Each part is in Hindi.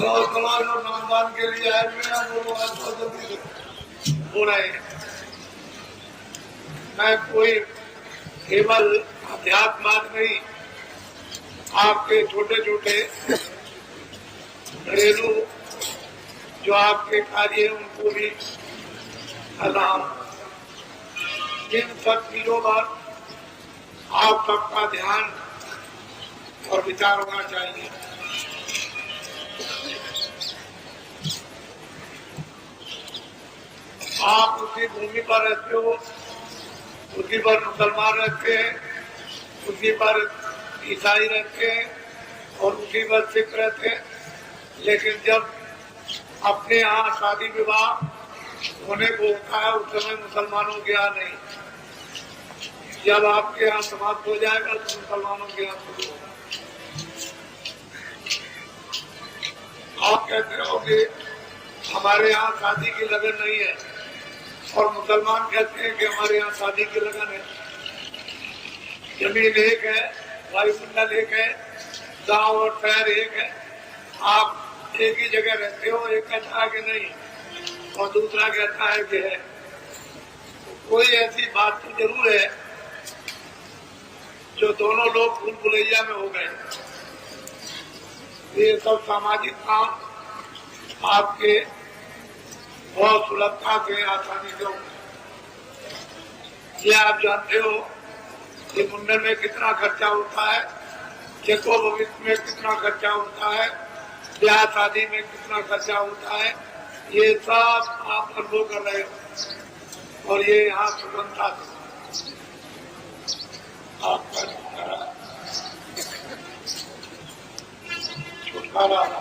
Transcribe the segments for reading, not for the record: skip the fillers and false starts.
जो नामदान के लिए आए हुए हैं वो लोग आज बहुत जल्दी हो रहे हैं। मैं कोई केवल अध्यात्म नहीं, आपके छोटे छोटे घरेलू जो आपके कार्य है उनको भी कर रहा हूं। इन सब चीजों पर आप सबका ध्यान और विचार होना चाहिए। आप उसी भूमि पर रहते हो, उसी पर मुसलमान रहते हैं, उसी पर ईसाई रहते हैं और उसी पर सिख रहते हैं। लेकिन जब अपने यहाँ शादी विवाह होने को होता है उस समय मुसलमानों के यहाँ नहीं। जब आपके यहाँ समाप्त हो जाएगा तो मुसलमानों के यहाँ शुरू होगा। आप कहते हो कि हमारे यहाँ शादी की लगन नहीं है और मुसलमान कहते हैं कि हमारे यहाँ शादी की लगन है। जमीन एक है, वायुमंडल एक है, गांव और शहर एक है। आप एक ही जगह रहते हो, एक कहता है कि नहीं और दूसरा कहता है कि है। तो कोई ऐसी बात तो जरूर है जो दोनों लोग भूल भुलैया में हो गए। ये सब सामाजिक काम आपके बहुत सुलभता से आसानी से हो। ये आप जानते हो कि मुंडन में कितना खर्चा होता है, चेको भविष्य में कितना खर्चा होता है, ब्याह शादी में कितना खर्चा होता है। ये सब आप अनुभव कर रहे हो और ये यहाँ सुगमता आपका छुटकारा।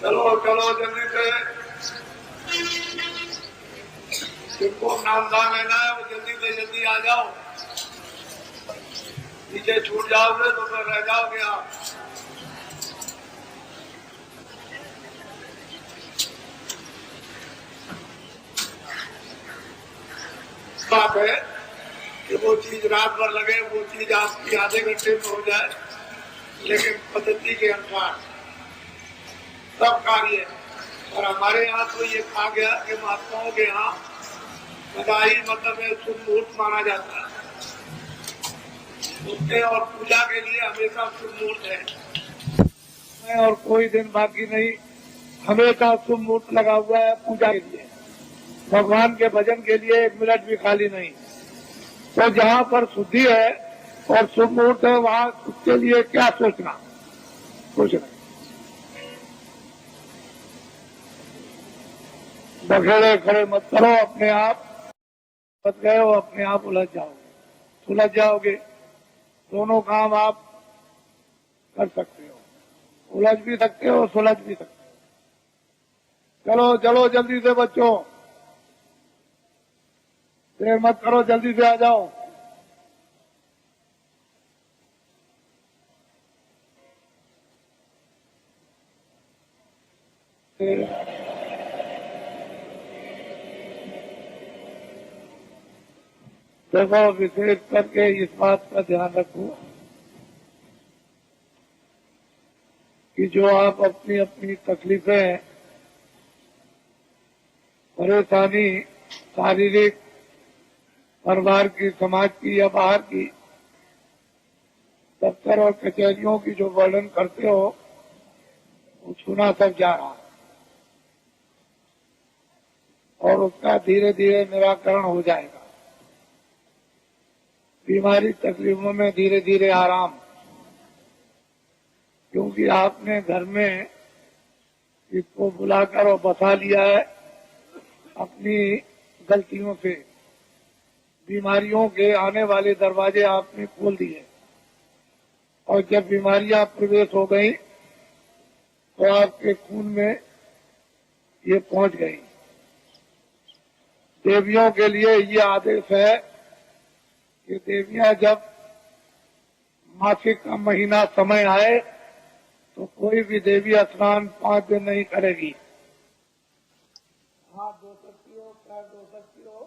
चलो चलो जल्दी से, जिनको नामदान लेना है वो जल्दी से जल्दी आ जाओ। नीचे छूट जाओगे तो फिर रह जाओगे आप। बात है कि वो चीज रात भर लगे, वो चीज आपकी आधे घंटे में हो जाए, लेकिन पद्धति के अनुसार सब कार्य। और हमारे यहाँ तो ये कहा गया कि महात्माओं के यहाँ बधाई मतलब शुभ मुहूर्त माना जाता है। उसके और पूजा के लिए हमेशा शुभ मुहूर्त है और कोई दिन बाकी नहीं, हमेशा शुभ मुहूर्त लगा हुआ है पूजा के लिए। भगवान के भजन के लिए एक मिनट भी खाली नहीं। तो जहाँ पर शुद्धि है और शुभ मुहूर्त है वहाँ उसके लिए क्या सोचना, कुछ नहीं। बखेड़े खड़े मत करो, अपने आप मत गए हो, अपने आप उलझ जाओगे। दोनों काम आप कर सकते हो, उलझ भी सकते हो, सुलझ भी सकते हो। चलो चलो जल्दी से बच्चों, देर मत करो, जल्दी से आ जाओ। देखो, विशेष करके इस बात का ध्यान रखो कि जो आप अपनी अपनी तकलीफें, परेशानी, शारीरिक, परिवार की, समाज की या बाहर की, दफ्तर और कचहरियों की जो वर्णन करते हो वो छूना सब जा रहा है और उसका धीरे धीरे निराकरण हो जाएगा। बीमारी तकलीफों में धीरे धीरे आराम, क्योंकि आपने घर में इसको बुलाकर और बसा लिया है। अपनी गलतियों से बीमारियों के आने वाले दरवाजे आपने खोल दिए और जब बीमारियां प्रवेश हो गई तो आपके खून में ये पहुंच गई। देवियों के लिए ये आदेश है कि देवियां जब मासिक का महीना समय आए तो कोई भी देवी स्नान 5 दिन नहीं करेगी। हाथ धो सकती हो, पैर धो सकती हो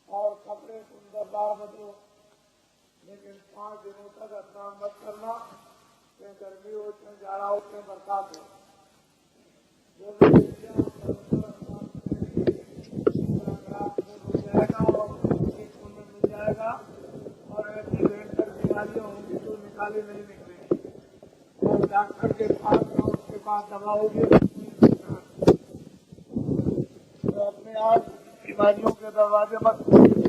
और कपड़े सुंदरदार बदलो, लेकिन 5 दिनों तक स्नान मत करना, चाहे गर्मी हो, चाहे जाड़ा हो, चाहे बरसात हो। जो भी मिल जाएगा और पुण्य मिल जाएगा, और ऐसी भयंकर बीमारियां होंगी जो निकाले नहीं निकलेंगी। और डॉक्टर के पास और उसके पास दवा होगी तो अपने आप बीमारियों के दरवाजे मत खोलिए।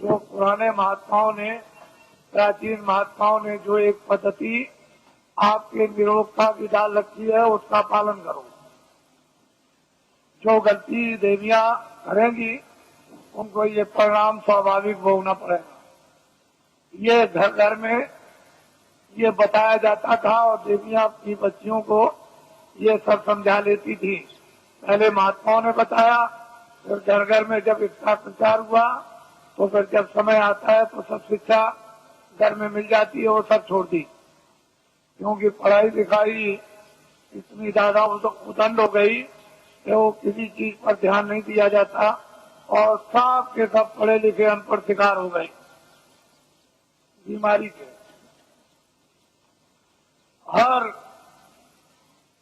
जो पुराने महात्माओं ने, प्राचीन महात्माओं ने जो एक पद्धति आपके निरोगता की डाल रखी है, उसका पालन करो। जो गलती देवियां करेंगी उनको ये परिणाम स्वाभाविक भोगना पड़ेगा। ये घर घर में ये बताया जाता था और देवियां अपनी बच्चियों को ये सब समझा लेती थी। पहले महात्माओं ने बताया, फिर घर घर में जब इसका प्रचार हुआ तो फिर जब समय आता है तो सब शिक्षा घर में मिल जाती है, वो सब छोड़ दी। क्योंकि पढ़ाई लिखाई इतनी ज्यादा उदंड हो गई कि वो किसी चीज पर ध्यान नहीं दिया जाता और सब के सब पढ़े लिखे अनपढ़ शिकार हो गए बीमारी के। हर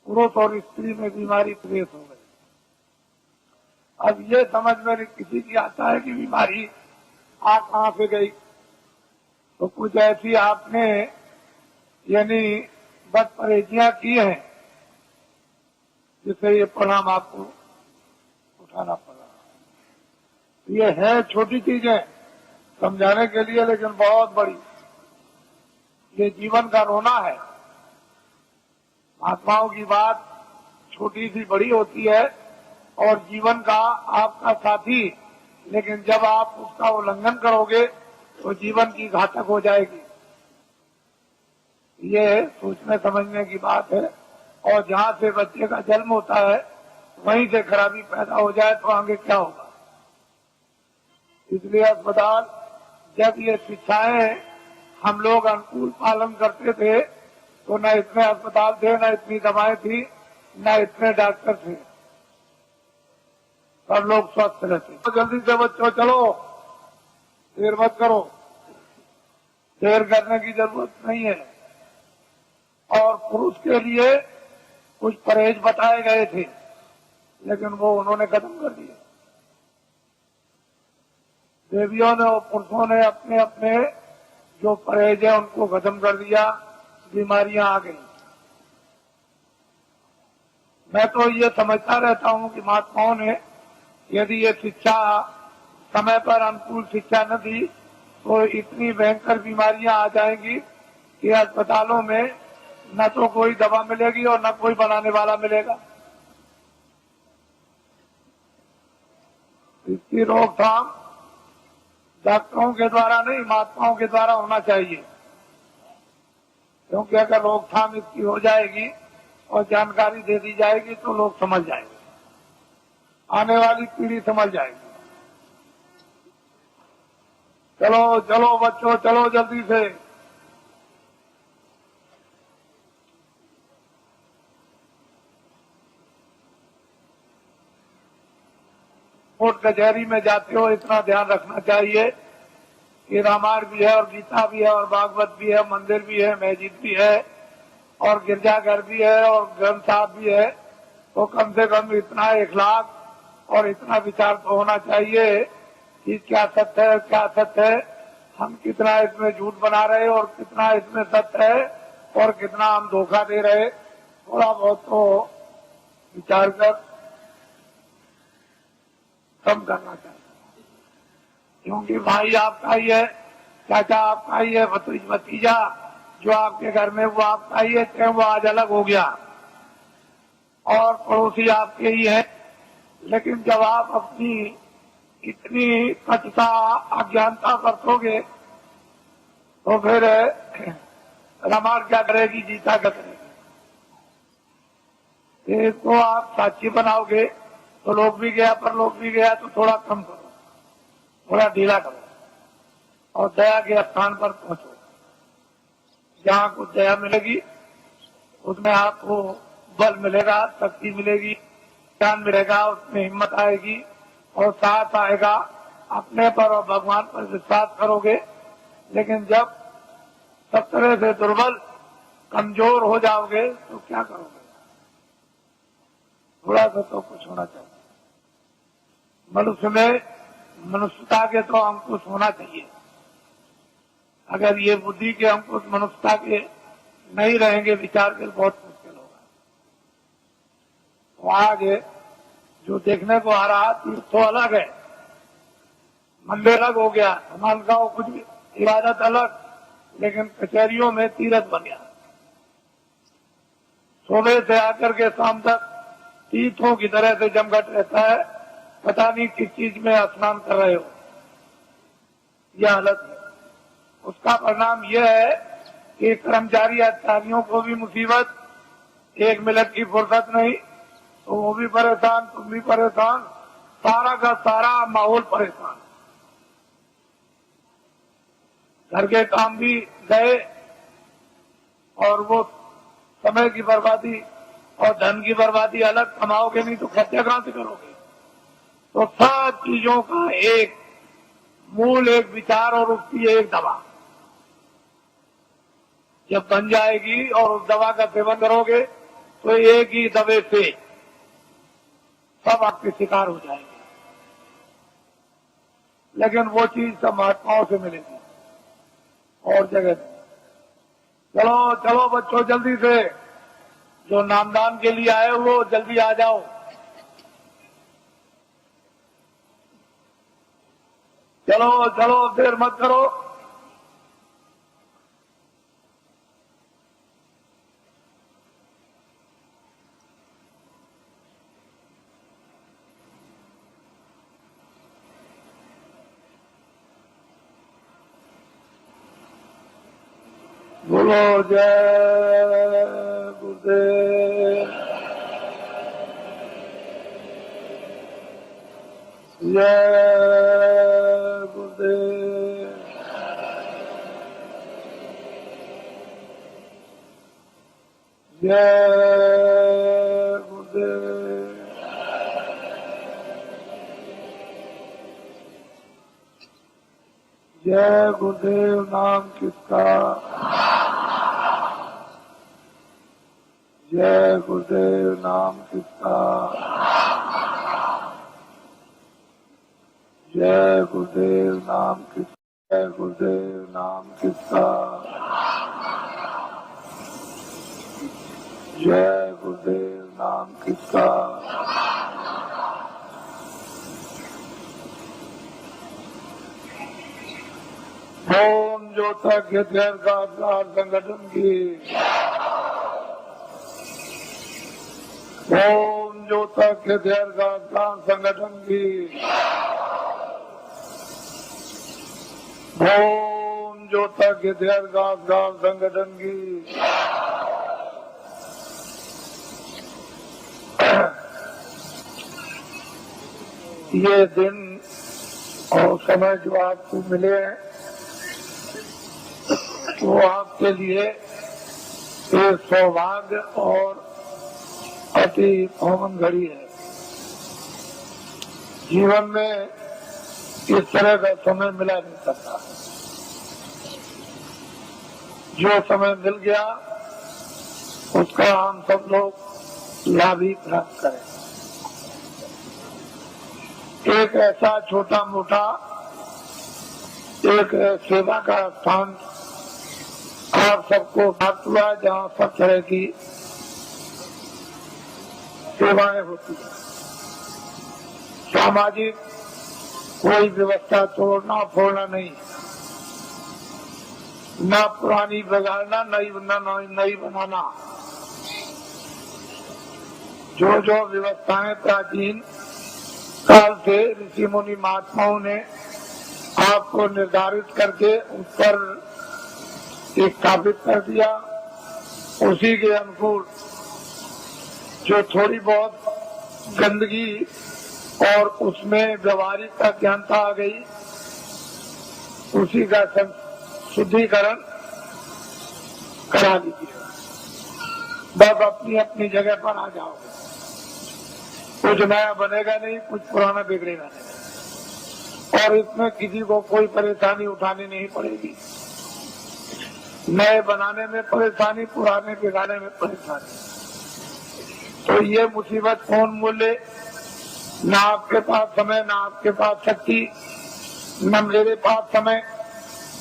पुरुष और स्त्री में बीमारी प्रवेश हो गई। अब ये समझ में किसी की आता है कि बीमारी आ कहां से गई, तो कुछ ऐसी आपने यानी बद परहेजियां की हैं जिससे ये परिणाम आपको उठाना पड़ा। ये है छोटी चीजें समझाने के लिए, लेकिन बहुत बड़ी। ये जीवन का रोना है। महात्माओं की बात छोटी सी बड़ी होती है और जीवन का आपका साथी, लेकिन जब आप उसका उल्लंघन करोगे तो जीवन की घातक हो जाएगी। ये सोचने समझने की बात है। और जहाँ से बच्चे का जन्म होता है वहीं से खराबी पैदा हो जाए तो आगे क्या होगा। इसलिए अस्पताल, जब ये शिक्षाएं हम लोग अनुकूल पालन करते थे तो न इतने अस्पताल थे, न इतनी दवाएं थी, न इतने डॉक्टर थे। सब लोग स्वस्थ रहते। तो जल्दी से बच्चों चलो, देर मत करो। देर करने की जरूरत नहीं है। और पुरुष के लिए कुछ परहेज बताए गए थे, लेकिन वो उन्होंने खत्म कर दिए। देवियों ने और पुरुषों ने अपने अपने जो परहेज है उनको खत्म कर दिया, बीमारियां आ गई। मैं तो ये समझता रहता हूं कि महात्माओं ने यदि ये शिक्षा समय पर अनुकूल शिक्षा न दी तो इतनी भयंकर बीमारियां आ जाएंगी कि अस्पतालों में न तो कोई दवा मिलेगी और न कोई बनाने वाला मिलेगा। इसकी रोकथाम डॉक्टरों के द्वारा नहीं, महात्माओं के द्वारा होना चाहिए। क्योंकि अगर रोकथाम इसकी हो जाएगी और जानकारी दे दी जाएगी तो लोग समझ जाएंगे, आने वाली पीढ़ी समझ जाएगी। चलो चलो बच्चों, चलो जल्दी से। कोर्ट कचहरी में जाते हो इतना ध्यान रखना चाहिए कि रामायण भी है और गीता भी है और भागवत भी है, मंदिर भी है, मस्जिद भी है और गिरजाघर भी है और ग्रंथ साहब भी है। तो कम से कम इतना इखलाक और इतना विचार तो होना चाहिए कि क्या सत्य है, क्या सत्य है, हम कितना इसमें झूठ बना रहे और कितना इसमें सत्य है और कितना हम धोखा दे रहे। थोड़ा बहुत तो विचार कर कम करना चाहिए। क्योंकि भाई आपका ही है, चाचा आपका ही है, भतीजा जो आपके घर में वो आपका ही है, चाहे वो आज अलग हो गया और पड़ोसी आपके ही है। लेकिन जब आप अपनी इतनी कटुता अज्ञानता बरतोगे तो फिर रामायण क्या करेगी, गीता क्या करेगी। इसको आप साक्षी बनाओगे तो लोग भी गया पर लोग भी गया तो थोड़ा कम करो, थोड़ा ढीला करो और दया के स्थान पर पहुंचो। जहाँ कुछ दया मिलेगी उसमें आपको बल मिलेगा, शक्ति मिलेगी, ज्ञान मिलेगा, उसमें हिम्मत आएगी और साथ आएगा। अपने पर और भगवान पर विश्वास करोगे लेकिन जब सब तरह से दुर्बल कमजोर हो जाओगे तो क्या करोगे? थोड़ा सा तो कुछ होना चाहिए। मनुष्य में मनुष्यता के तो अंकुश होना चाहिए। अगर ये बुद्धि के अंकुश मनुष्यता के नहीं रहेंगे, विचार के बहुत मुश्किल होगा। तो आगे जो देखने को आ रहा तीर्थ तो अलग है, मंदिर अलग हो गया, मालगांव कुछ भी इबादत अलग, लेकिन कचहरियों में तीर्थ बन गया। सुबह से आकर के शाम तक तीर्थों की तरह से जमघट रहता है, पता नहीं किस चीज में स्नान कर रहे हो। यह हालत है। उसका परिणाम यह है कि कर्मचारी अधिकारियों को भी मुसीबत, एक मिनट की फुर्सत नहीं, तो वो भी परेशान, तुम भी परेशान, सारा का सारा माहौल परेशान। घर के काम भी गए और वो समय की बर्बादी और धन की बर्बादी अलग, कमाओगे नहीं तो खर्चा कहां से करोगे? तो सब चीजों का एक मूल, एक विचार और उसकी एक दवा जब बन जाएगी और उस दवा का सेवन करोगे तो एक ही दवे से सब आपके शिकार हो जाएंगे। लेकिन वो चीज सब महात्माओं से मिलेगी और जगह नहीं। चलो चलो बच्चों, जल्दी से जो नामदान के लिए आए वो जल्दी आ जाओ। चलो चलो, देर मत करो। बोलो जय गुरुदेव, जय गुरुदेव, जय गुरुदेव। जय गुरुदेव नाम किसका, जय गुरुदेव नाम किसका, जय गुरुदेव नाम किसका, जय गुरुदेव नाम किसका, जय गुरुदेव नाम किसका। ओम ज्योतिर्गय का संगठन की, ओम ज्योतिर्गय का संगठन की, ओम ज्योतिर्गय का संगठन की। ये दिन और समय जो आपको मिले हैं वो आपके लिए एक सौभाग्य और अति पावन घड़ी है। जीवन में इस तरह का समय मिला नहीं सकता। जो समय मिल गया उसका हम सब लोग लाभ ही प्राप्त करें। एक ऐसा छोटा मोटा एक सेवा का स्थान आप सबको प्राप्त हुआ जहाँ सब तरह की सेवाएं होती है। सामाजिक कोई व्यवस्था तोड़ना फोड़ना नहीं, न पुरानी बिगाड़ना, नई बनाना। जो जो व्यवस्थाएं प्राचीन काल से ऋषि मुनि महात्माओं ने आपको निर्धारित करके उस पर स्थापित कर दिया, उसी के अनुकूल जो थोड़ी बहुत गंदगी और उसमें व्यवहारिक अज्ञानता आ गई, उसी का शुद्धिकरण करा दीजिए। बस अपनी अपनी जगह पर आ जाओगे। कुछ नया बनेगा नहीं, कुछ पुराना बिगड़ेगा नहीं, और इसमें किसी को कोई परेशानी उठानी नहीं पड़ेगी। नए बनाने में परेशानी, पुराने बिगाड़ने में परेशानी। तो ये मुसीबत कौन मोले? ना आपके पास समय, ना आपके पास शक्ति, न मेरे पास समय,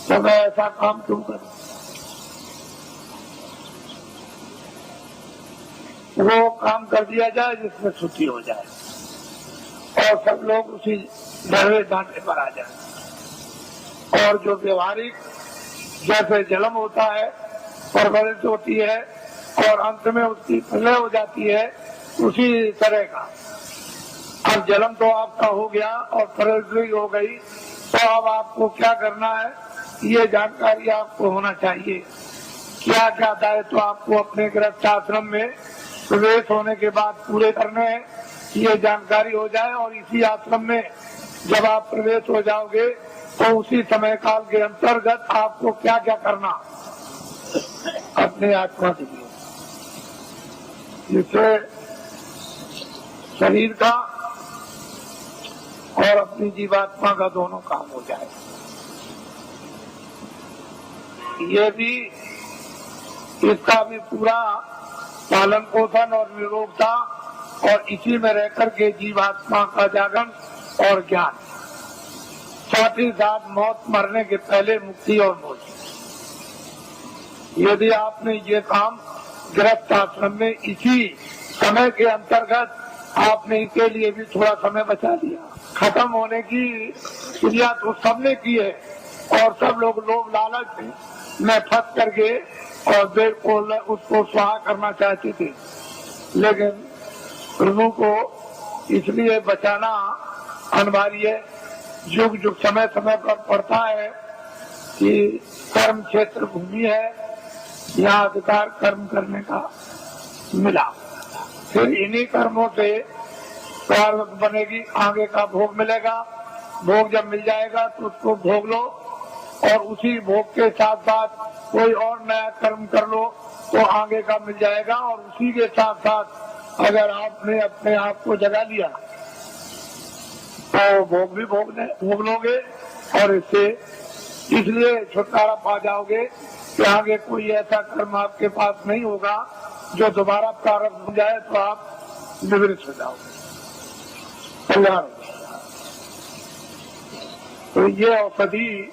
तो मैं ऐसा काम क्यों करूं? वो काम कर दिया जाए जिसमें छुट्टी हो जाए और सब लोग उसी डरे डांटे पर आ जाए। और जो व्यवहारिक जैसे जन्म होता है, परवरिश होती है और अंत में उसकी प्रलय हो जाती है, उसी तरह का। अब जन्म तो आपका हो गया और परवरिश हो गई, तो अब आपको क्या करना है ये जानकारी आपको होना चाहिए। क्या क्या दायित्व तो आपको अपने गृहस्थ आश्रम में प्रवेश होने के बाद पूरे करने हैं, ये जानकारी हो जाए। और इसी आश्रम में जब आप प्रवेश हो जाओगे तो उसी समय काल के अंतर्गत आपको क्या क्या करना अपने आत्मा के लिए, जिससे शरीर का और अपनी जीवात्मा का दोनों काम हो जाए। ये भी, इसका भी पूरा पालन पोषण और निरोगता और इसी में रहकर के जीवात्मा का जागरण और ज्ञान, साथ ही साथ मौत मरने के पहले मुक्ति और मोक्ष। यदि आपने ये काम गृहस्थ आश्रम में इसी समय के अंतर्गत आपने इसके लिए भी थोड़ा समय बचा दिया, खत्म होने की क्रिया तो सबने की है और सब लोग लोभ लालच में फंस करके और देर को उसको स्वाहा करना चाहते थे। लेकिन प्रभु को इसलिए बचाना अनिवार्य है। युग युग समय समय पर पड़ता है कि कर्म क्षेत्र भूमि है, यहाँ अधिकार कर्म करने का मिला, फिर इन्हीं कर्मों से प्रारब्ध बनेगी, आगे का भोग मिलेगा। भोग जब मिल जाएगा तो उसको भोग लो और उसी भोग के साथ साथ कोई और नया कर्म कर लो तो आगे का मिल जाएगा। और उसी के साथ साथ अगर आपने अपने आप को जगा लिया तो भोग भी भोग लोगे और इससे इसलिए छुटकारा पा जाओगे कि आगे कोई ऐसा कर्म आपके पास नहीं होगा जो दोबारा प्रारंभ हो जाए तो आप निवृत्त हो जाओगे, तैयार हो जाएगा। तो ये औषधि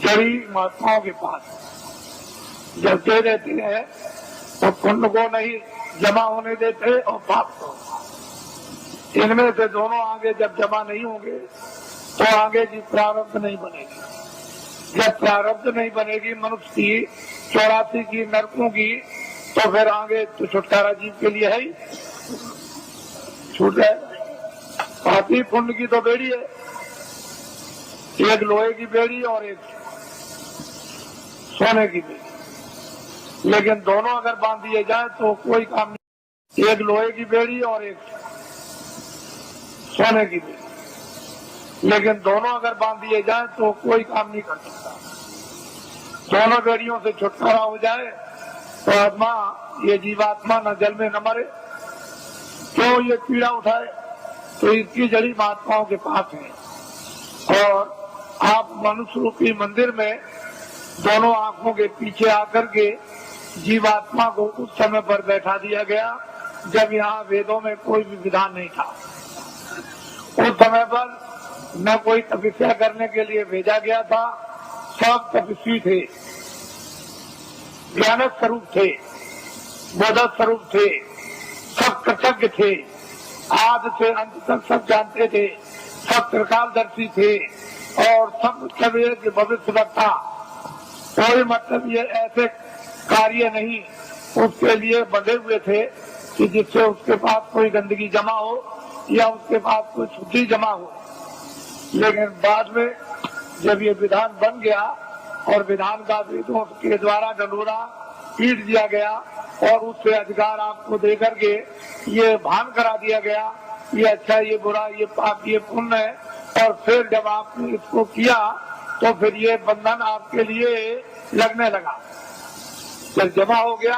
जड़ी महात्माओं के पास जब दे देते हैं तो पुण्य को नहीं जमा होने देते और पाप को। इनमें से दोनों आगे जब जमा नहीं होंगे तो आगे जी प्रारब्ध नहीं बनेगी। जब प्रारब्ध नहीं बनेगी मनुष्य की 84 की नरकों की, तो फिर आगे तो छुटकारा जीव के लिए है ही, छूट जाएगा। पापी पुण्य की तो बेड़ी है, एक लोहे की बेड़ी और एक सोने की बेड़ी, लेकिन दोनों अगर बांध दिए जाए तो कोई काम नहीं। एक लोहे की बेड़ी और एक सोने की बेड़ी, लेकिन दोनों अगर बांध दिए जाए तो कोई काम नहीं कर सकता। दोनों बेड़ियों से छुटकारा हो जाए तो आत्मा, ये जीवात्मा न जल में न मरे। क्यों ये पीड़ा उठाए? तो इसकी जड़ी महात्माओं के पास है। और आप मनुष्य रूपी मंदिर में दोनों आंखों के पीछे आकर के जीवात्मा को उस समय पर बैठा दिया गया जब यहाँ वेदों में कोई भी विधान नहीं था। उस समय पर न कोई तपस्या करने के लिए भेजा गया था, सब तपस्वी थे, ज्ञान स्वरूप थे, बोध स्वरूप थे, सब कृतज्ञ थे, आदि से अंत तक सब जानते थे, सब त्रिकालदर्शी थे और सब भविष्य वक्ता। कोई मतलब ये ऐसे कार्य नहीं उसके लिए बंधे हुए थे कि जिससे उसके पास कोई गंदगी जमा हो या उसके पास कोई शुद्धि जमा हो। लेकिन बाद में जब ये विधान बन गया और विधान का वेदों के द्वारा डंडोरा पीट दिया गया और उससे अधिकार आपको देकर के ये भान करा दिया गया, ये अच्छा ये बुरा, ये पाप ये पुण्य है, और फिर जब आपने इसको किया तो फिर ये बंधन आपके लिए लगने लगा। जब जमा हो गया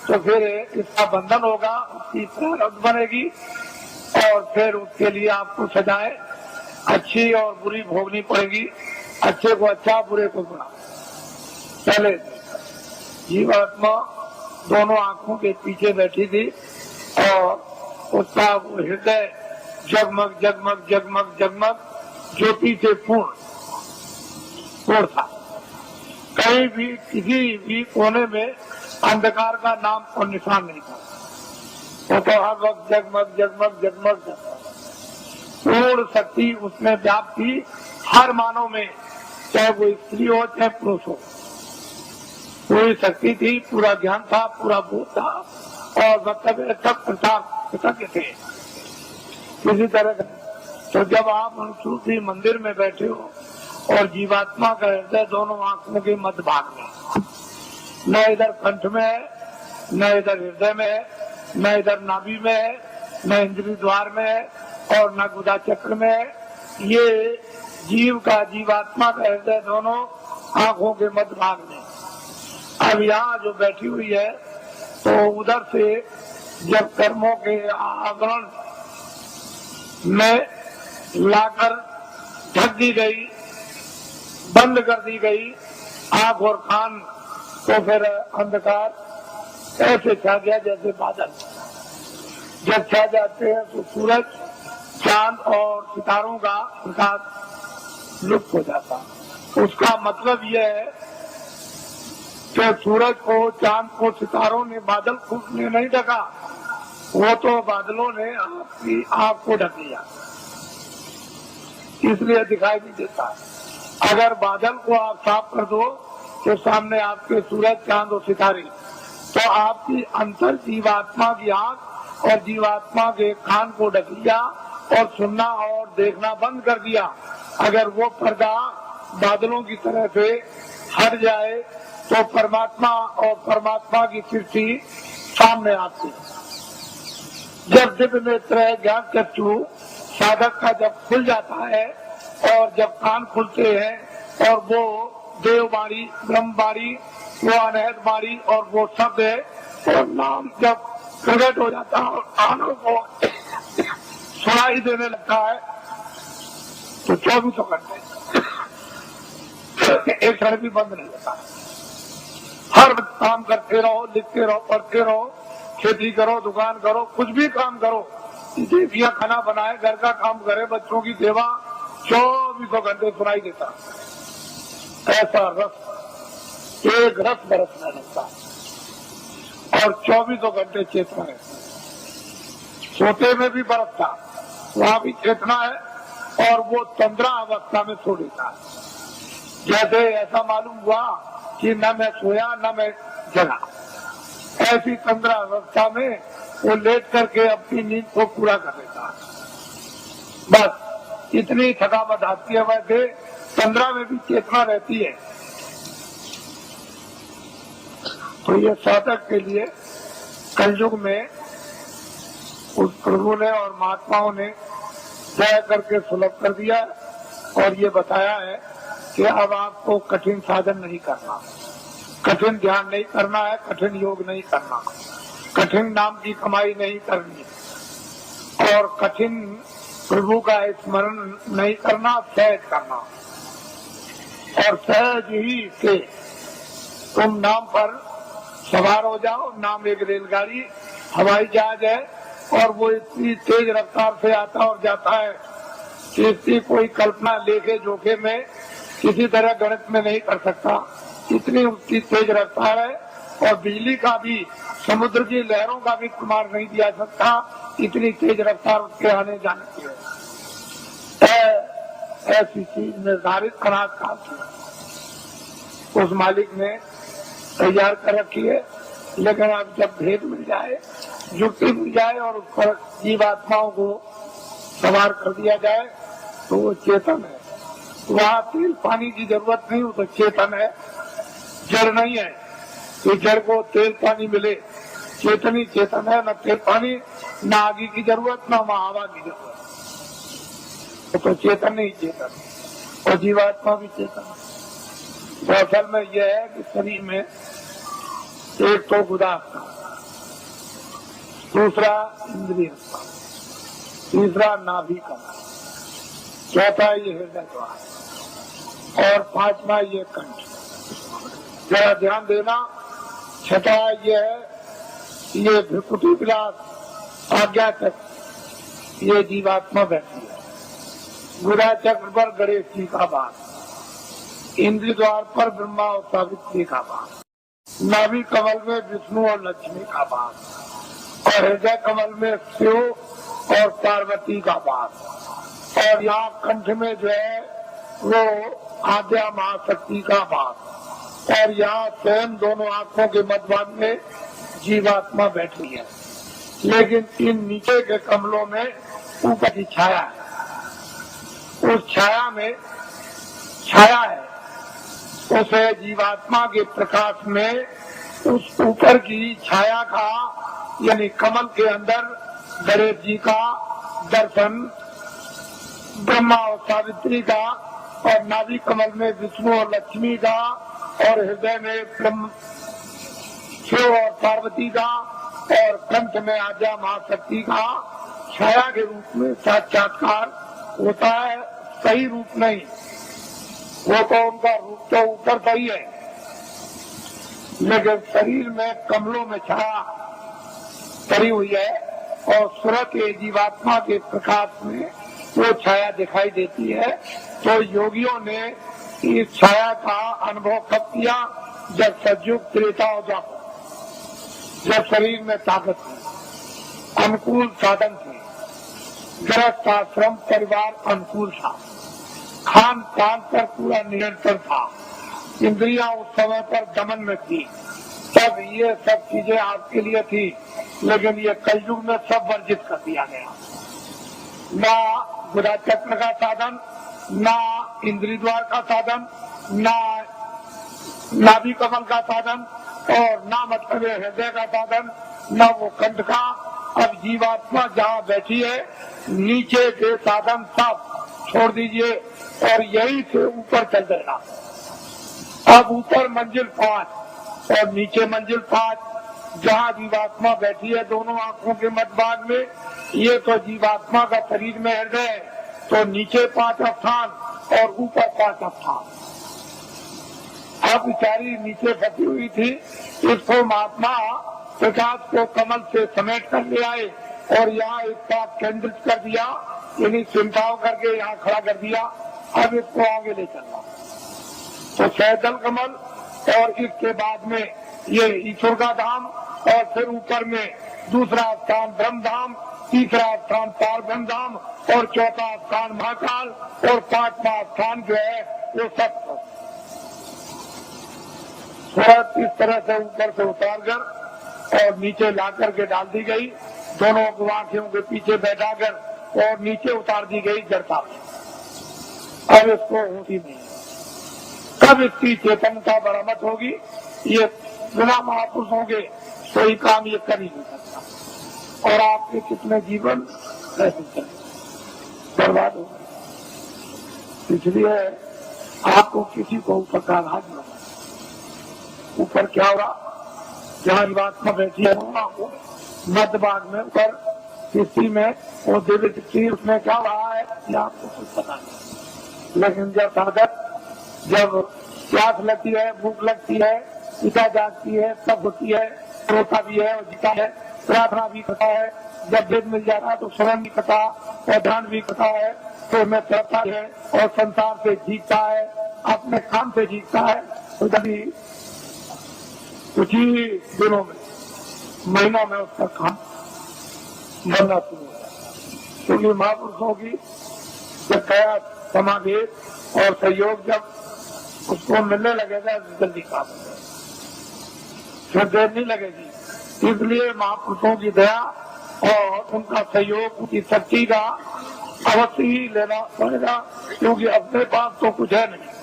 तो फिर इसका बंधन होगा, उसकी प्रारब्ध बनेगी और फिर उसके लिए आपको सजाएं अच्छी और बुरी भोगनी पड़ेगी। अच्छे को अच्छा, बुरे को बुरा। पहले जीवात्मा दोनों आंखों के पीछे बैठी थी और उसका हृदय जगमग जगमग जगमग जगमग ज्योति से पूर्ण था। कहीं भी किसी भी कोने में अंधकार का नाम और निशान नहीं था। वो तो हर वक्त जगमग जगमग जगमग पूर्ण शक्ति उसमें व्याप्त थी हर मानव में, चाहे वो स्त्री हो चाहे पुरुष हो। पूरी शक्ति थी, पूरा ज्ञान था, पूरा बोध था और वक्तव्य तक कृतज्ञ थे किसी तरह का। तो जब आप अनुसूची मंदिर में बैठे हो और जीवात्मा का हृदय दोनों आंखों के मध्य भाग में, न इधर कंठ में है, न इधर हृदय में है, न इधर नाभि में है, न इंद्रिय द्वार में है और न गुदा चक्र में है। ये जीव का जीवात्मा का हृदय दोनों आंखों के मध्य भाग में। अब यहाँ जो बैठी हुई है तो उधर से जब कर्मों के आवरण में लाकर ढक दी गई, बंद कर दी गई आंख और कान, तो फिर अंधकार ऐसे छा गया जैसे बादल। जब छा जाते हैं तो सूरज, चांद और सितारों का प्रकाश लुप्त हो जाता। उसका मतलब यह है कि सूरज को, चांद को सितारों ने, बादल को नहीं ढका, वो तो बादलों ने आपकी आंख को ढक लिया, इसलिए दिखाई नहीं देता। अगर बादल को आप साफ कर दो तो सामने आपके सूरज, चांद और सितारे, तो आपकी अंतर जीवात्मा की आंख और जीवात्मा के कान को ढक लिया और सुनना और देखना बंद कर दिया। अगर वो पर्दा बादलों की तरह से हट जाए तो परमात्मा और परमात्मा की सृष्टि सामने आती। जब दिव्य नेत्र ज्ञान चक्षु साधक का जब खुल जाता है और जब कान खुलते हैं और वो देववाणी, ब्रह्मवाणी, वो अनहद वाणी और वो शब्द है और नाम जब प्रकट हो जाता है और कानों को सुनाई देने लगता है तो 24 घंटे एक क्षण भी बंद नहीं होता। हर काम करते रहो, लिखते रहो, पढ़ते रहो, खेती करो, दुकान करो, कुछ भी काम करो, देवियां खाना बनाए, घर का काम करे, बच्चों की सेवा, 24 घंटे सुनाई देता। ऐसा रस, एक रस बरसने लगता और 24 घंटे चेतना है। सोते में भी बरसता, वहाँ भी चेतना है और वो तंद्रा अवस्था में सो लेता है। जैसे ऐसा मालूम हुआ कि न मैं सोया न मैं जगा, ऐसी तंद्रा अवस्था में वो लेट करके अपनी नींद को पूरा कर लेता है। बस इतनी थकावट आती है, वैसे तंद्रा में भी चेतना रहती है। तो ये साधक के लिए कलयुग में उस प्रभु ने और महात्माओं ने दया करके सुलभ कर दिया और ये बताया है कि अब आपको कठिन साधन नहीं करना, कठिन ध्यान नहीं करना है, कठिन योग नहीं करना, कठिन नाम की कमाई नहीं करनी और कठिन प्रभु का स्मरण नहीं करना, सहज करना। और सहज ही से तुम नाम पर सवार हो जाओ। नाम एक रेलगाड़ी, हवाई जहाज है और वो इतनी तेज रफ्तार से आता और जाता है कि इसकी कोई कल्पना लेके जोखे में किसी तरह गणित में नहीं कर सकता। इतनी उसकी तेज रफ्तार है और बिजली का भी, समुद्र की लहरों का भी प्रमाण नहीं दिया सकता, इतनी तेज रफ्तार उसके आने जाने की है। ऐसी चीज निर्धारित अनाज काल उस मालिक ने तैयार कर रखी है। लेकिन अब जब भेद मिल जाए, युक्ति मिल जाए और उस पर जीवात्माओं को सवार कर दिया जाए तो वो चेतन है। वहाँ तेल पानी की जरूरत नहीं, वो तो चेतन है, जड़ नहीं है। तो जड़ को तेल पानी मिले, चेतन ही चेतन है, न तेल पानी, न आगे की जरूरत, न हवा की जरूरत। तो चेतन ही चेतन और जीवात्मा भी चेतन है। तो असल में यह है कि शरीर में एक तो गुदास्ता, दूसरा इंद्रिय, तीसरा नाभि का, चौथा ये हृदय द्वार और पांचवा ये कंठ। जरा ध्यान देना। छठा ये है, ये भृकुटी विलास आज्ञा चक्र, ये जीवात्मा बैठी है। गुड़ा चक्र पर गणेश जी का वास, इंद्र द्वार पर ब्रह्मा और सावित्री का वास, नाभि कमल में विष्णु और लक्ष्मी का वास, और हृदय कमल में शिव और पार्वती का वास, और यहाँ कंठ में जो है वो आद्या महाशक्ति का वास, और यहाँ स्वयं दोनों आंखों के मध्यभाग में जीवात्मा बैठी है। लेकिन इन नीचे के कमलों में ऊपर की छाया है, उस छाया में छाया है, उस जीवात्मा के प्रकाश में उस ऊपर की छाया का यानी कमल के अंदर गणेश जी का दर्शन, ब्रह्मा और सावित्री का, और नाभि कमल में विष्णु और लक्ष्मी का, और हृदय में ब्रह्म शिव और पार्वती का, और कंठ में आद्या महाशक्ति का छाया के रूप में साक्षात्कार होता है। सही रूप नहीं, वो तो उनका रूप तो ऊपर का ही है, लेकिन शरीर में कमलों में छाया करी हुई है, और सूरत के जीवात्मा के प्रकाश में वो छाया दिखाई देती है। तो योगियों ने इस छाया का अनुभव कब किया? जब सतयुग त्रेता और द्वापर, जब शरीर में ताकत थी, अनुकूल साधन थे, गृहस्थ आश्रम परिवार अनुकूल था, खान पान पर पूरा नियंत्रण था, इंद्रियां उस समय पर दमन में थी, तब ये सब चीजें आपके लिए थी। लेकिन ये कलयुग में सब वर्जित कर दिया गया। ना बुरा चक्र का साधन, ना इंद्रिय द्वार का साधन, ना नाभि कमल का साधन, और ना मतलब हृदय का साधन, ना वो कंठ का। अब जीवात्मा जहाँ बैठी है, नीचे के साधन सब छोड़ दीजिए और यही से ऊपर चल देना। अब ऊपर मंजिल 5 और नीचे मंजिल 5, जहाँ जीवात्मा बैठी है दोनों आंखों के मध्यभाग में, ये तो जीवात्मा का शरीर में हृदय है, तो नीचे 5 स्थान और ऊपर 5 स्थान। अब बेचारी नीचे फंसी हुई थी, इसको महात्मा प्रकाश को कमल से समेट कर ले आए और यहाँ एक साथ केंद्रित कर दिया, यानी चिंताओं करके यहाँ खड़ा कर दिया। अब इसको आगे ले चलना, तो सहजल कमल, और इसके बाद में ये ईश्वर का धाम, और फिर ऊपर में दूसरा स्थान ब्रह्म धाम, तीसरा स्थान पार ब्रह्म धाम, और चौथा स्थान महाकाल, और 5वां स्थान जो है वो सत्य। सूरत इस तरह से ऊपर से उतार कर और नीचे ला करके डाल दी गई, दोनों आंखों के पीछे बैठाकर, और नीचे उतार दी गई जड़ता में। अब इसको होती नहीं, कब इसकी चेतनता बरामद होगी? ये बिना महापुरुषों के कोई काम ये कर ही नहीं सकता, और आपके कितने जीवन ऐसे चले बर्बाद हो गए। इसलिए आपको किसी को ऊपर का आघात नहीं होगा। ऊपर क्या होगा? जहाँ जीवात्मा बैठी है मध्य भाग में ऊपर किसी में वो दिव्य तीर, उसमें क्या रहा है ये आपको कुछ पता नहीं। लेकिन जब साधक, जब प्यास लगती है, भूख लगती है, पिता जागती है, सब होती है, रोता भी है और जीता है, प्रार्थना भी करता है, जब वेद मिल जाता है तो श्रवण भी करता और ध्यान भी करता है, तो मैं करता है और संसार से जीतता है, अपने काम से जीतता है। तो जब कुछ ही दिनों में, महीनों में उसका काम बनना शुरू हो जाए, क्योंकि महापुरुषों की जब दया समाधि और सहयोग जब उसको मिलने लगेगा जल्दी काम हो जाएगा, फिर देर नहीं लगेगी। इसलिए महापुरुषों की दया और उनका सहयोग, उनकी शक्ति का अवश्य ही लेना पड़ेगा, क्योंकि अपने पास तो कुछ है नहीं।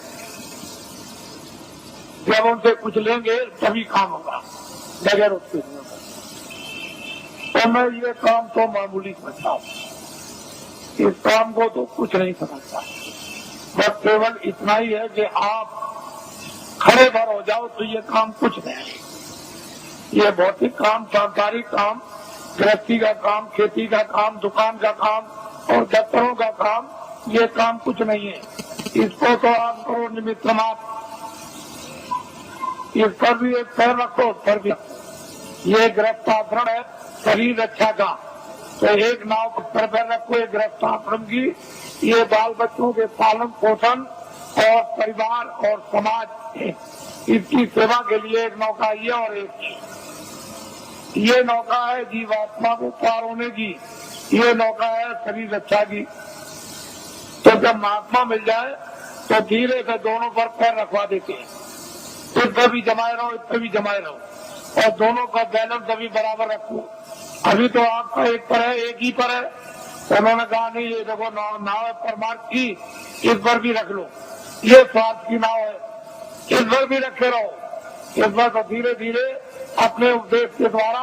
जब उनसे कुछ लेंगे तभी काम होगा, बगैर उसके नहीं होगा। तो मैं ये काम तो मामूली समझता हूँ, इस काम को तो कुछ नहीं समझता, बस केवल इतना ही है कि आप खड़े भर हो जाओ तो ये काम कुछ नहीं। ये भौतिक काम, सांसारिक काम, गृहस्थी का काम, खेती का काम, दुकान का काम और दफ्तरों का काम, ये काम कुछ नहीं है। इसको तो आप करो निमित्त मात्र, इस पर भी एक पैर रखो, उस पर भी। ये गृहस्थाश्रम है शरीर रक्षा का, तो एक नाव पर पैर रखो, एक गृहस्थाश्रम की। ये बाल बच्चों के पालन पोषण और परिवार और समाज इसकी सेवा के लिए एक नौका ये, और एक ये नौका है जीवात्मा को पार होने की, ये नौका है शरीर रक्षा की। तो जब महात्मा मिल जाए तो धीरे से दोनों पर पैर रखवा देते हैं, इस पर भी जमाए रहो, इस पर भी जमाए रहो, और दोनों का बैलेंस अभी बराबर रखो। अभी तो आपका एक पर है, एक ही पर है। उन्होंने कहा नहीं, ये देखो नाव है परमार्थ की, इस पर भी रख लो, ये स्वार्थ की नाव है, इस पर भी रखे रहो। इस पर तो धीरे धीरे अपने उपदेश के द्वारा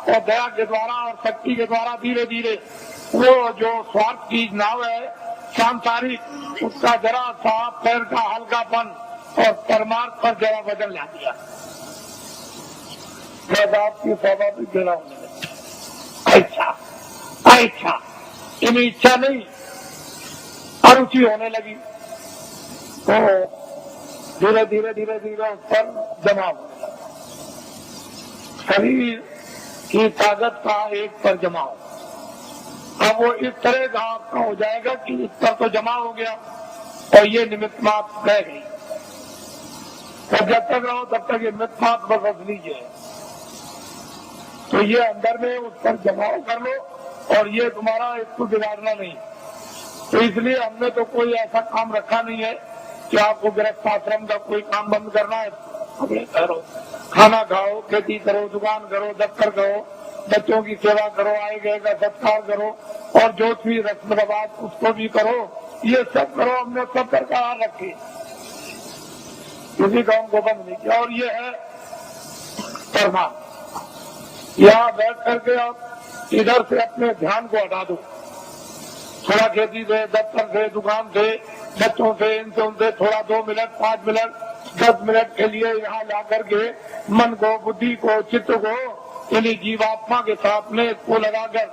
और दया के द्वारा और शक्ति के द्वारा धीरे धीरे वो जो स्वार्थ की नाव है सांसारिक, उसका जरा सा पैर का हल्कापन और परमार्थ पर जरा वजन ला दिया। आपकी स्वाभाविक देना होने लगी, इच्छा इन्हें इच्छा नहीं अरुचि होने लगी, तो धीरे धीरे धीरे धीरे उस पर जमा होने लगा। शरीर की ताकत का एक पर जमा हो। अब वो इस तरह का आपका हो जाएगा कि इस पर तो जमा हो गया और ये निमित्त मात्र रह गई। तो जब तक रहो तब तक ये निमित्त मात्र बस लीजिए, तो ये अंदर में उस पर जमाव कर लो और ये तुम्हारा इसको बिगाड़ना नहीं। तो इसलिए हमने तो कोई ऐसा काम रखा नहीं है कि आपको गृहस्थ आश्रम का कोई काम बंद करना है। अपने करो, खाना खाओ, खेती करो, दुकान करो, दफ्तर करो, बच्चों की सेवा करो, आए गए का सत्कार करो, और जो भी रस्म रवाज उसको भी करो, ये सब करो। हमने सब प्रकार रखे, किसी काम को बंद नहीं किया। और ये है परमात्मा। यहाँ बैठ करके आप इधर से अपने ध्यान को हटा दो, थोड़ा खेती से, दफ्तर से, दुकान से, बच्चों से, इनसे उनसे थोड़ा 2 मिनट, 5 मिनट, 10 मिनट के लिए यहाँ ला करके मन को, बुद्धि को, चित्त को यानी जीवात्मा के साथ में इसको लगाकर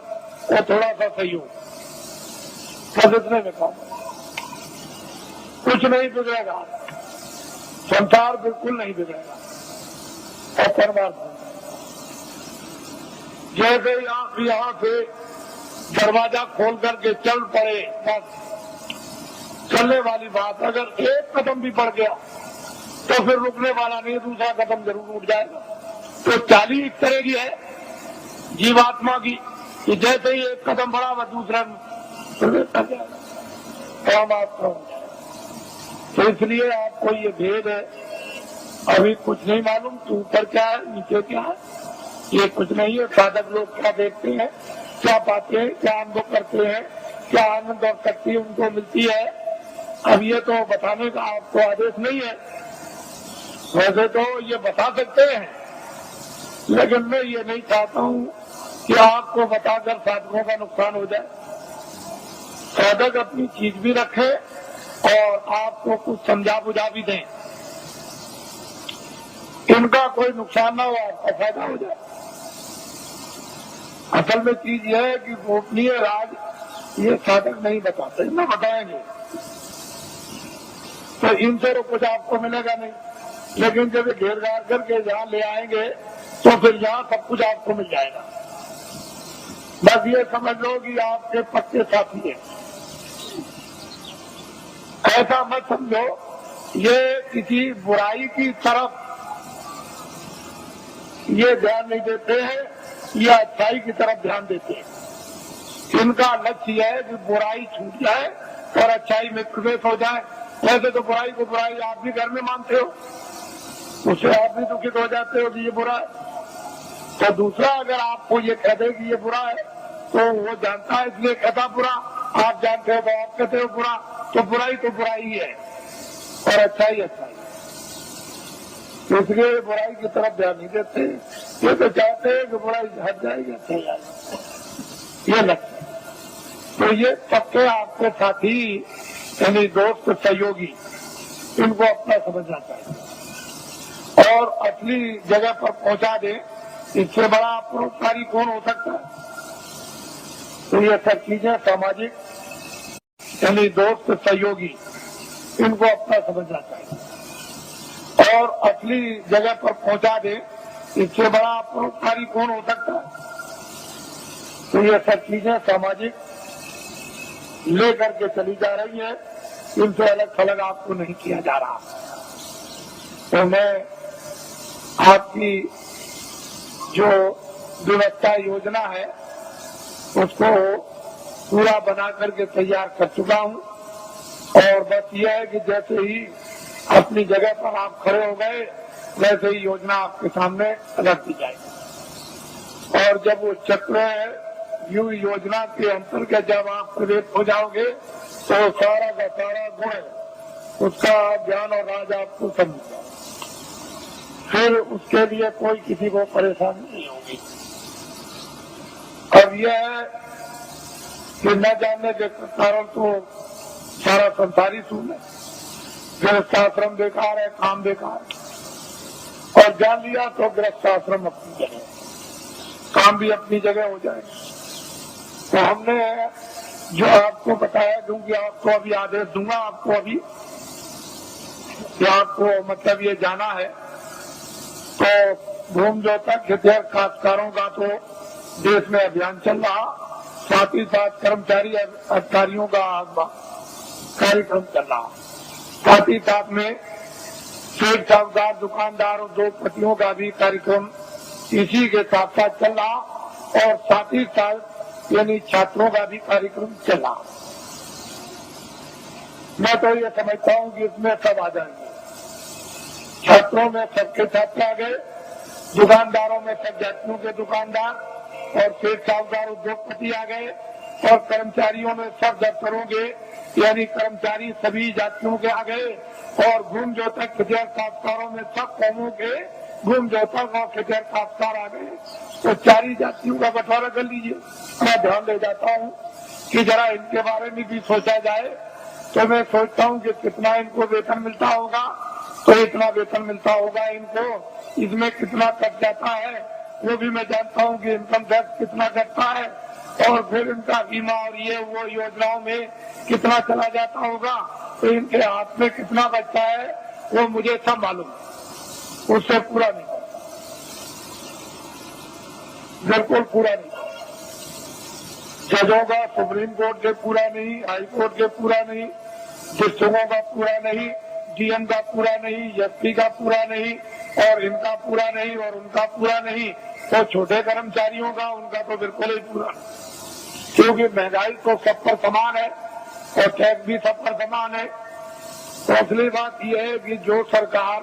और थोड़ा सा सहयोग सब इतने में काम, कुछ नहीं बिगड़ेगा, संसार बिल्कुल नहीं बिगड़ेगा। और परमात्मा जैसे आप यहाँ से दरवाजा खोल करके चल पड़े, बस चलने वाली बात। अगर एक कदम भी बढ़ गया तो फिर रुकने वाला नहीं, दूसरा कदम जरूर उठ जाएगा। तो चाली इस तरह की है जीवात्मा की कि जैसे ही एक कदम बढ़ा वह दूसरा परमात्मा। तो इसलिए आपको ये भेद है, अभी कुछ नहीं मालूम कि ऊपर क्या है नीचे क्या है, ये कुछ नहीं है। साधक लोग क्या देखते हैं, क्या पाते हैं, क्या अनुभव करते हैं, क्या आनंद और शक्ति उनको मिलती है, अब ये तो बताने का आपको आदेश नहीं है। वैसे तो ये बता सकते हैं, लेकिन मैं ये नहीं चाहता हूँ कि आपको बताकर साधकों का नुकसान हो जाए। साधक अपनी चीज भी रखे और आपको कुछ समझा बुझा भी दें, इनका कोई नुकसान ना हो, आपका फायदा हो जाए। असल में चीज यह है कि गोपनीय राज ये साधक नहीं बताते, न बताएंगे तो इनसे तो कुछ आपको मिलेगा नहीं। लेकिन जब घेर घार करके जहाँ ले आएंगे तो फिर यहाँ सब कुछ आपको मिल जाएगा। बस ये समझ लो कि आपके पक्के साथी है, ऐसा मत समझो ये किसी बुराई की तरफ ये ध्यान नहीं देते हैं, ये अच्छाई की तरफ ध्यान देते हैं। इनका लक्ष्य है कि बुराई छूट जाए और अच्छाई में प्रवेश हो जाए। वैसे तो बुराई को बुराई आप भी घर में मानते हो, उससे आप भी दुखित हो जाते हो कि ये बुरा है। तो दूसरा अगर आपको ये कह दे कि ये बुरा है तो वो जानता है इसलिए कहता बुरा, आप जानते हो तो आप कहते हो बुरा। तो बुराई है और अच्छाई अच्छाई, इसलिए बुराई की तरफ ध्यान नहीं देते। ये तो चाहते हैं कि बुराई हट जाएगी, अच्छाई आएगी, ये लगता है। तो ये पक्के आपके साथी यानी दोस्त सहयोगी, इनको अपना समझना चाहिए और असली जगह पर पहुंचा दे। इससे बड़ा परोपकारी कौन हो सकता है। तो ये सब चीजें सामाजिक यानी दोस्त सहयोगी, इनको अपना समझना चाहिए और असली जगह पर पहुंचा दे, इससे बड़ा परोपकारी कौन हो सकता है। तो ये सब चीजें सामाजिक लेकर के चली जा रही है, इनसे अलग थलग आपको नहीं किया जा रहा। तो मैं आपकी जो व्यवस्था योजना है उसको पूरा बना करके तैयार कर चुका हूँ, और बस यह है कि जैसे ही अपनी जगह पर आप खड़े हो गए वैसे ही योजना आपके सामने रख दी जाएगी। और जब वो चक्र यू योजना के अंतर्गत जब आप प्रवेश हो जाओगे तो सारा का सारा गुण उसका ज्ञान और राज आपको समझ जाए, फिर उसके लिए कोई किसी को परेशानी नहीं होगी। अब यह है कि न जानने के कारण तो सारा संसारी सून है, गृहस्थाश्रम बेकार है, काम बेकार है, और जान लिया तो गृहस्थाश्रम अपनी जगह, काम भी अपनी जगह हो जाए। तो हमने जो आपको बताया, क्योंकि आपको अभी आदेश दूंगा, आपको अभी आपको मतलब ये जाना है, तो भूमि जोतक हितैषी काश्तकारों का तो देश में अभियान चल रहा, साथ ही साथ कर्मचारी अधिकारियों का कार्यक्रम चल रहा, साथ ही साथ में सेठ साहूकार दुकानदार और दो पतियों का भी कार्यक्रम इसी के साथ साथ चल रहा, और साथ ही साथ यानी छात्रों का भी कार्यक्रम चल रहा। मैं तो ये समझता हूँ कि इसमें सब आ जाएंगे, छात्रों में सबके छात्र आ गए, दुकानदारों में सब जातियों के दुकानदार और सेठ साहूकार उद्योगपति आ गए, और कर्मचारियों में सब दफ्तरों के यानी कर्मचारी सभी जातियों के आ गए, और भूमि जोतक हितैषी काश्तकारों में सब कौमों के भूमि जोतक और हितैषी काश्तकार आ गए। तो चारी जातियों का बंटवारा कर लीजिए। मैं ध्यान दे जाता हूँ कि जरा इनके बारे में भी सोचा जाए। तो मैं सोचता हूँ कि कितना इनको वेतन मिलता होगा, तो इतना वेतन मिलता होगा इनको, इसमें कितना कट जाता है वो भी मैं जानता हूँ कि इनकम टैक्स कितना कटता है, और फिर इनका बीमा और ये वो योजनाओं में कितना चला जाता होगा, तो इनके हाथ में कितना बचता है वो मुझे सब मालूम, उससे पूरा नहीं, बिल्कुल पूरा नहीं। जजों का सुप्रीम कोर्ट के पूरा नहीं, हाई कोर्ट के पूरा नहीं, डिस्ट्रिक्टों का पूरा नहीं, डीएम का पूरा नहीं, एसपी का पूरा नहीं, और इनका पूरा नहीं, और उनका पूरा नहीं, तो छोटे कर्मचारियों का उनका तो बिल्कुल ही पूरा, क्योंकि महंगाई तो सब पर समान है और टैक्स भी सब पर समान है। तो असली बात यह है कि जो सरकार,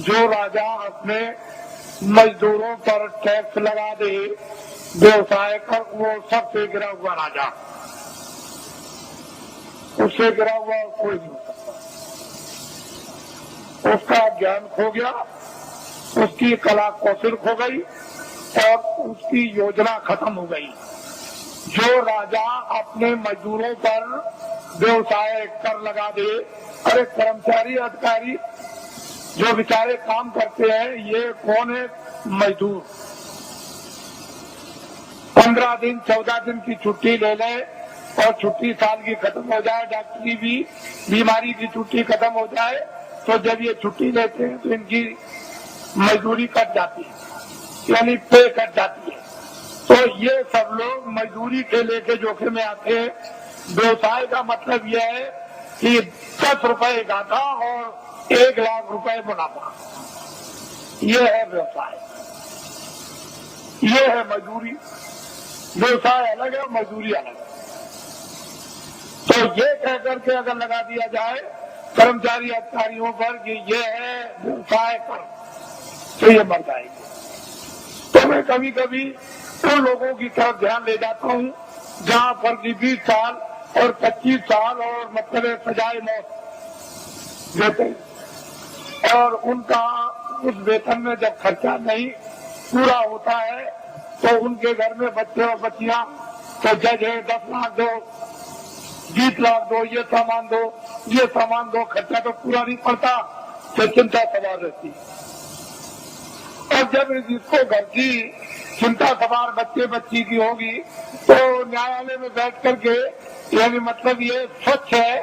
जो राजा अपने मजदूरों पर टैक्स लगा दे, व्यवसाय कर, वो सबसे गिरा हुआ राजा, उससे गिरा हुआ कोई नहीं हो सकता। उसका ज्ञान खो गया, उसकी कला कौशल खो गई, और उसकी योजना खत्म हो गई। जो राजा अपने मजदूरों पर व्यवसाय कर लगा दे, अरे कर्मचारी अधिकारी जो बेचारे काम करते हैं, ये कौन है? मजदूर 15 दिन 14 दिन की छुट्टी ले ले, और छुट्टी साल की खत्म हो जाए, डॉक्टरी भी बीमारी की छुट्टी खत्म हो जाए, तो जब ये छुट्टी लेते हैं तो इनकी मजदूरी कट जाती है, यानी पे कट जाती है। तो ये सब लोग मजदूरी के लेके जोखिम में आते हैं। व्यवसाय का मतलब यह है कि 10 रुपए घाटा और 1 लाख रुपए मुनाफा, ये है व्यवसाय, ये है मजदूरी। व्यवसाय अलग है, मजदूरी अलग है। तो ये कह करके अगर लगा दिया जाए कर्मचारी अधिकारियों पर कि ये है व्यवसाय कर, तो ये मर जाएगी। तो मैं कभी कभी उन लोगों की तरफ ध्यान ले जाता हूँ जहाँ पर 20 साल और 25 साल और मतलब सजाए मौत देते, और उनका उस वेतन में जब खर्चा नहीं पूरा होता है तो उनके घर में बच्चे और बच्चियां, तो जज है 10 लाख दो, 20 लाख दो, ये सामान दो, ये सामान दो, खर्चा तो पूरा नहीं पड़ता, तो चिंता सवार रहती। और जब जिसको घर की चिंता सवार बच्चे बच्ची की होगी तो न्यायालय में बैठ करके, यानी मतलब ये स्वच्छ है,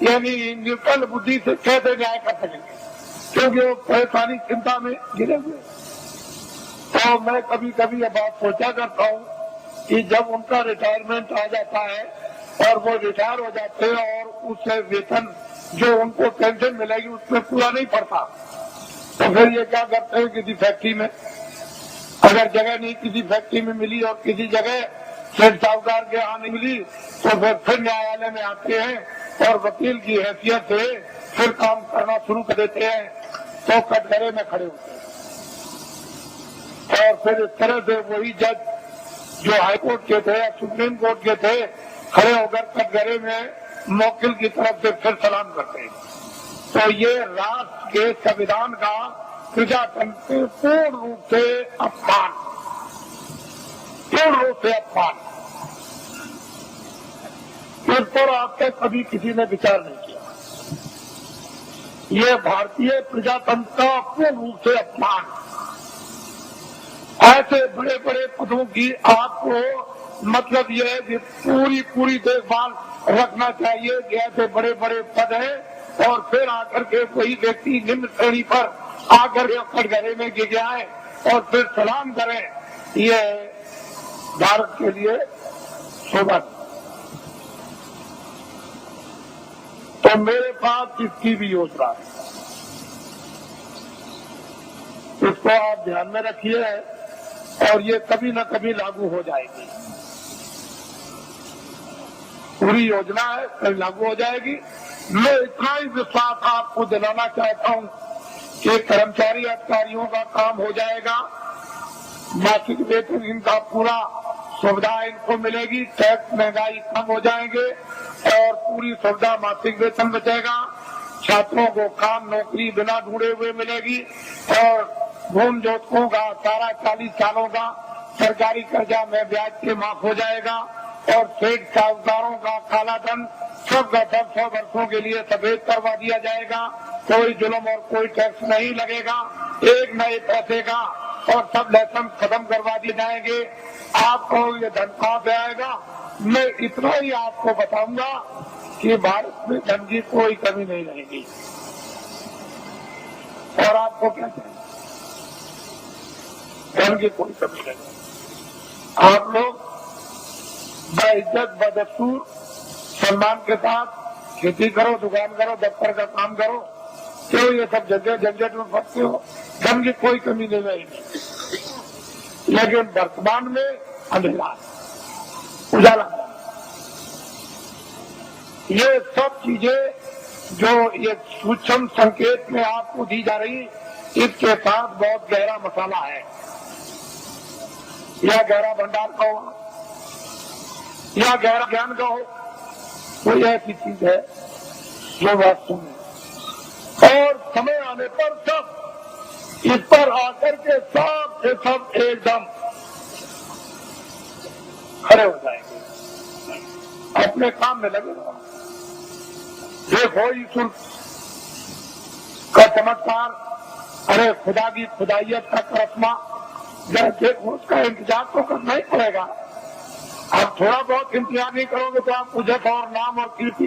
यानी निर्बल बुद्धि से कैसे न्याय कर सकेंगे। क्योंकि वो परेशानी चिंता में गिरे हुए। तो मैं कभी कभी ये बात सोचा करता हूँ कि जब उनका रिटायरमेंट आ जाता है और वो रिटायर हो जाते हैं और उससे वेतन जो उनको पेंशन मिलेगी उसमें पूरा नहीं पड़ता, तो फिर ये क्या करते हैं, किसी फैक्ट्री में अगर जगह नहीं किसी फैक्ट्री में मिली और किसी जगह फिर साहूकार के यहाँ नहीं मिली तो फिर न्यायालय में आते हैं और वकील की हैसियत से फिर काम करना शुरू कर देते हैं, तो कटघरे में खड़े होते हैं। और फिर इस तरह से वही जज जो हाईकोर्ट के थे या सुप्रीम कोर्ट के थे खड़े होकर कटघरे में मौकिल की तरफ से फिर सलाम करते हैं। तो ये राष्ट्र के संविधान का प्रजातंत्र के पूर्ण रूप से अपमान, पूर्ण रूप से अपमान। इस पर आज तक कभी किसी ने विचार नहीं किया। ये भारतीय प्रजातंत्र का पूर्ण रूप से अपमान। ऐसे बड़े बड़े पदों की आपको मतलब यह है कि पूरी देखभाल रखना चाहिए कि ऐसे बड़े बड़े पद हैं और फिर आकर के कोई व्यक्ति निम्न श्रेणी पर आकर के कटघरे में गिर जाए और फिर सलाम करें, ये भारत के लिए शोभा। तो मेरे पास इसकी भी योजना है, इसको आप ध्यान में रखिए और ये कभी न कभी लागू हो जाएगी। पूरी योजना है, कभी लागू हो जाएगी। मैं इतना ही विश्वास आपको दिलाना चाहता हूं कि कर्मचारी अधिकारियों का काम हो जाएगा, मासिक वेतन इनका पूरा सुविधा इनको मिलेगी, टैक्स महंगाई कम हो जाएंगे और पूरी सुविधा मासिक वेतन बचेगा। छात्रों को काम नौकरी बिना ढूंढे हुए मिलेगी और भूमि जोतकों का सारा 40 सालों का सरकारी कर्जा में ब्याज के माफ हो जाएगा और सेठ साहूकारों का काला धन सब 100 वर्षों के लिए सफेद करवा दिया जाएगा। कोई जुल्म और कोई टैक्स नहीं लगेगा, एक नए पैसे का, और सब लाइसेंस खत्म करवा दिए जाएंगे। आपको ये धन कहाँ से आएगा? मैं इतना ही आपको बताऊंगा कि भारत में धन की कोई कमी नहीं रहेगी। और आपको क्या चाहिए? धन की कोई कमी नहीं। आप लोग बाइज्जत बदस्तूर सम्मान के साथ खेती करो, दुकान करो, दफ्तर का काम करो, क्यों ये सब जगह झंझट में फंसते हो? धन की कोई कमी नहीं रहेगी। लेकिन वर्तमान में अंधेरा, उजाला, ये सब चीजें जो ये सूक्ष्म संकेत में आपको दी जा रही, इसके साथ बहुत गहरा मसाला है। या गहरा भंडार का हो या गहरा ज्ञान का हो, कोई ऐसी चीज है जो वास्तव में, और समय आने पर सब इस पर आकर के सब से सब एकदम खड़े हो जाएंगे, अपने काम में लगे रहो। देखो ईश्वर का चमत्कार, अरे खुदा की खुदाइयत का करिश्मा, जब देखो उसका इंतजार तो करना ही पड़ेगा। आप थोड़ा बहुत इंतजार नहीं करोगे तो आपको जस और नाम और कीर्ति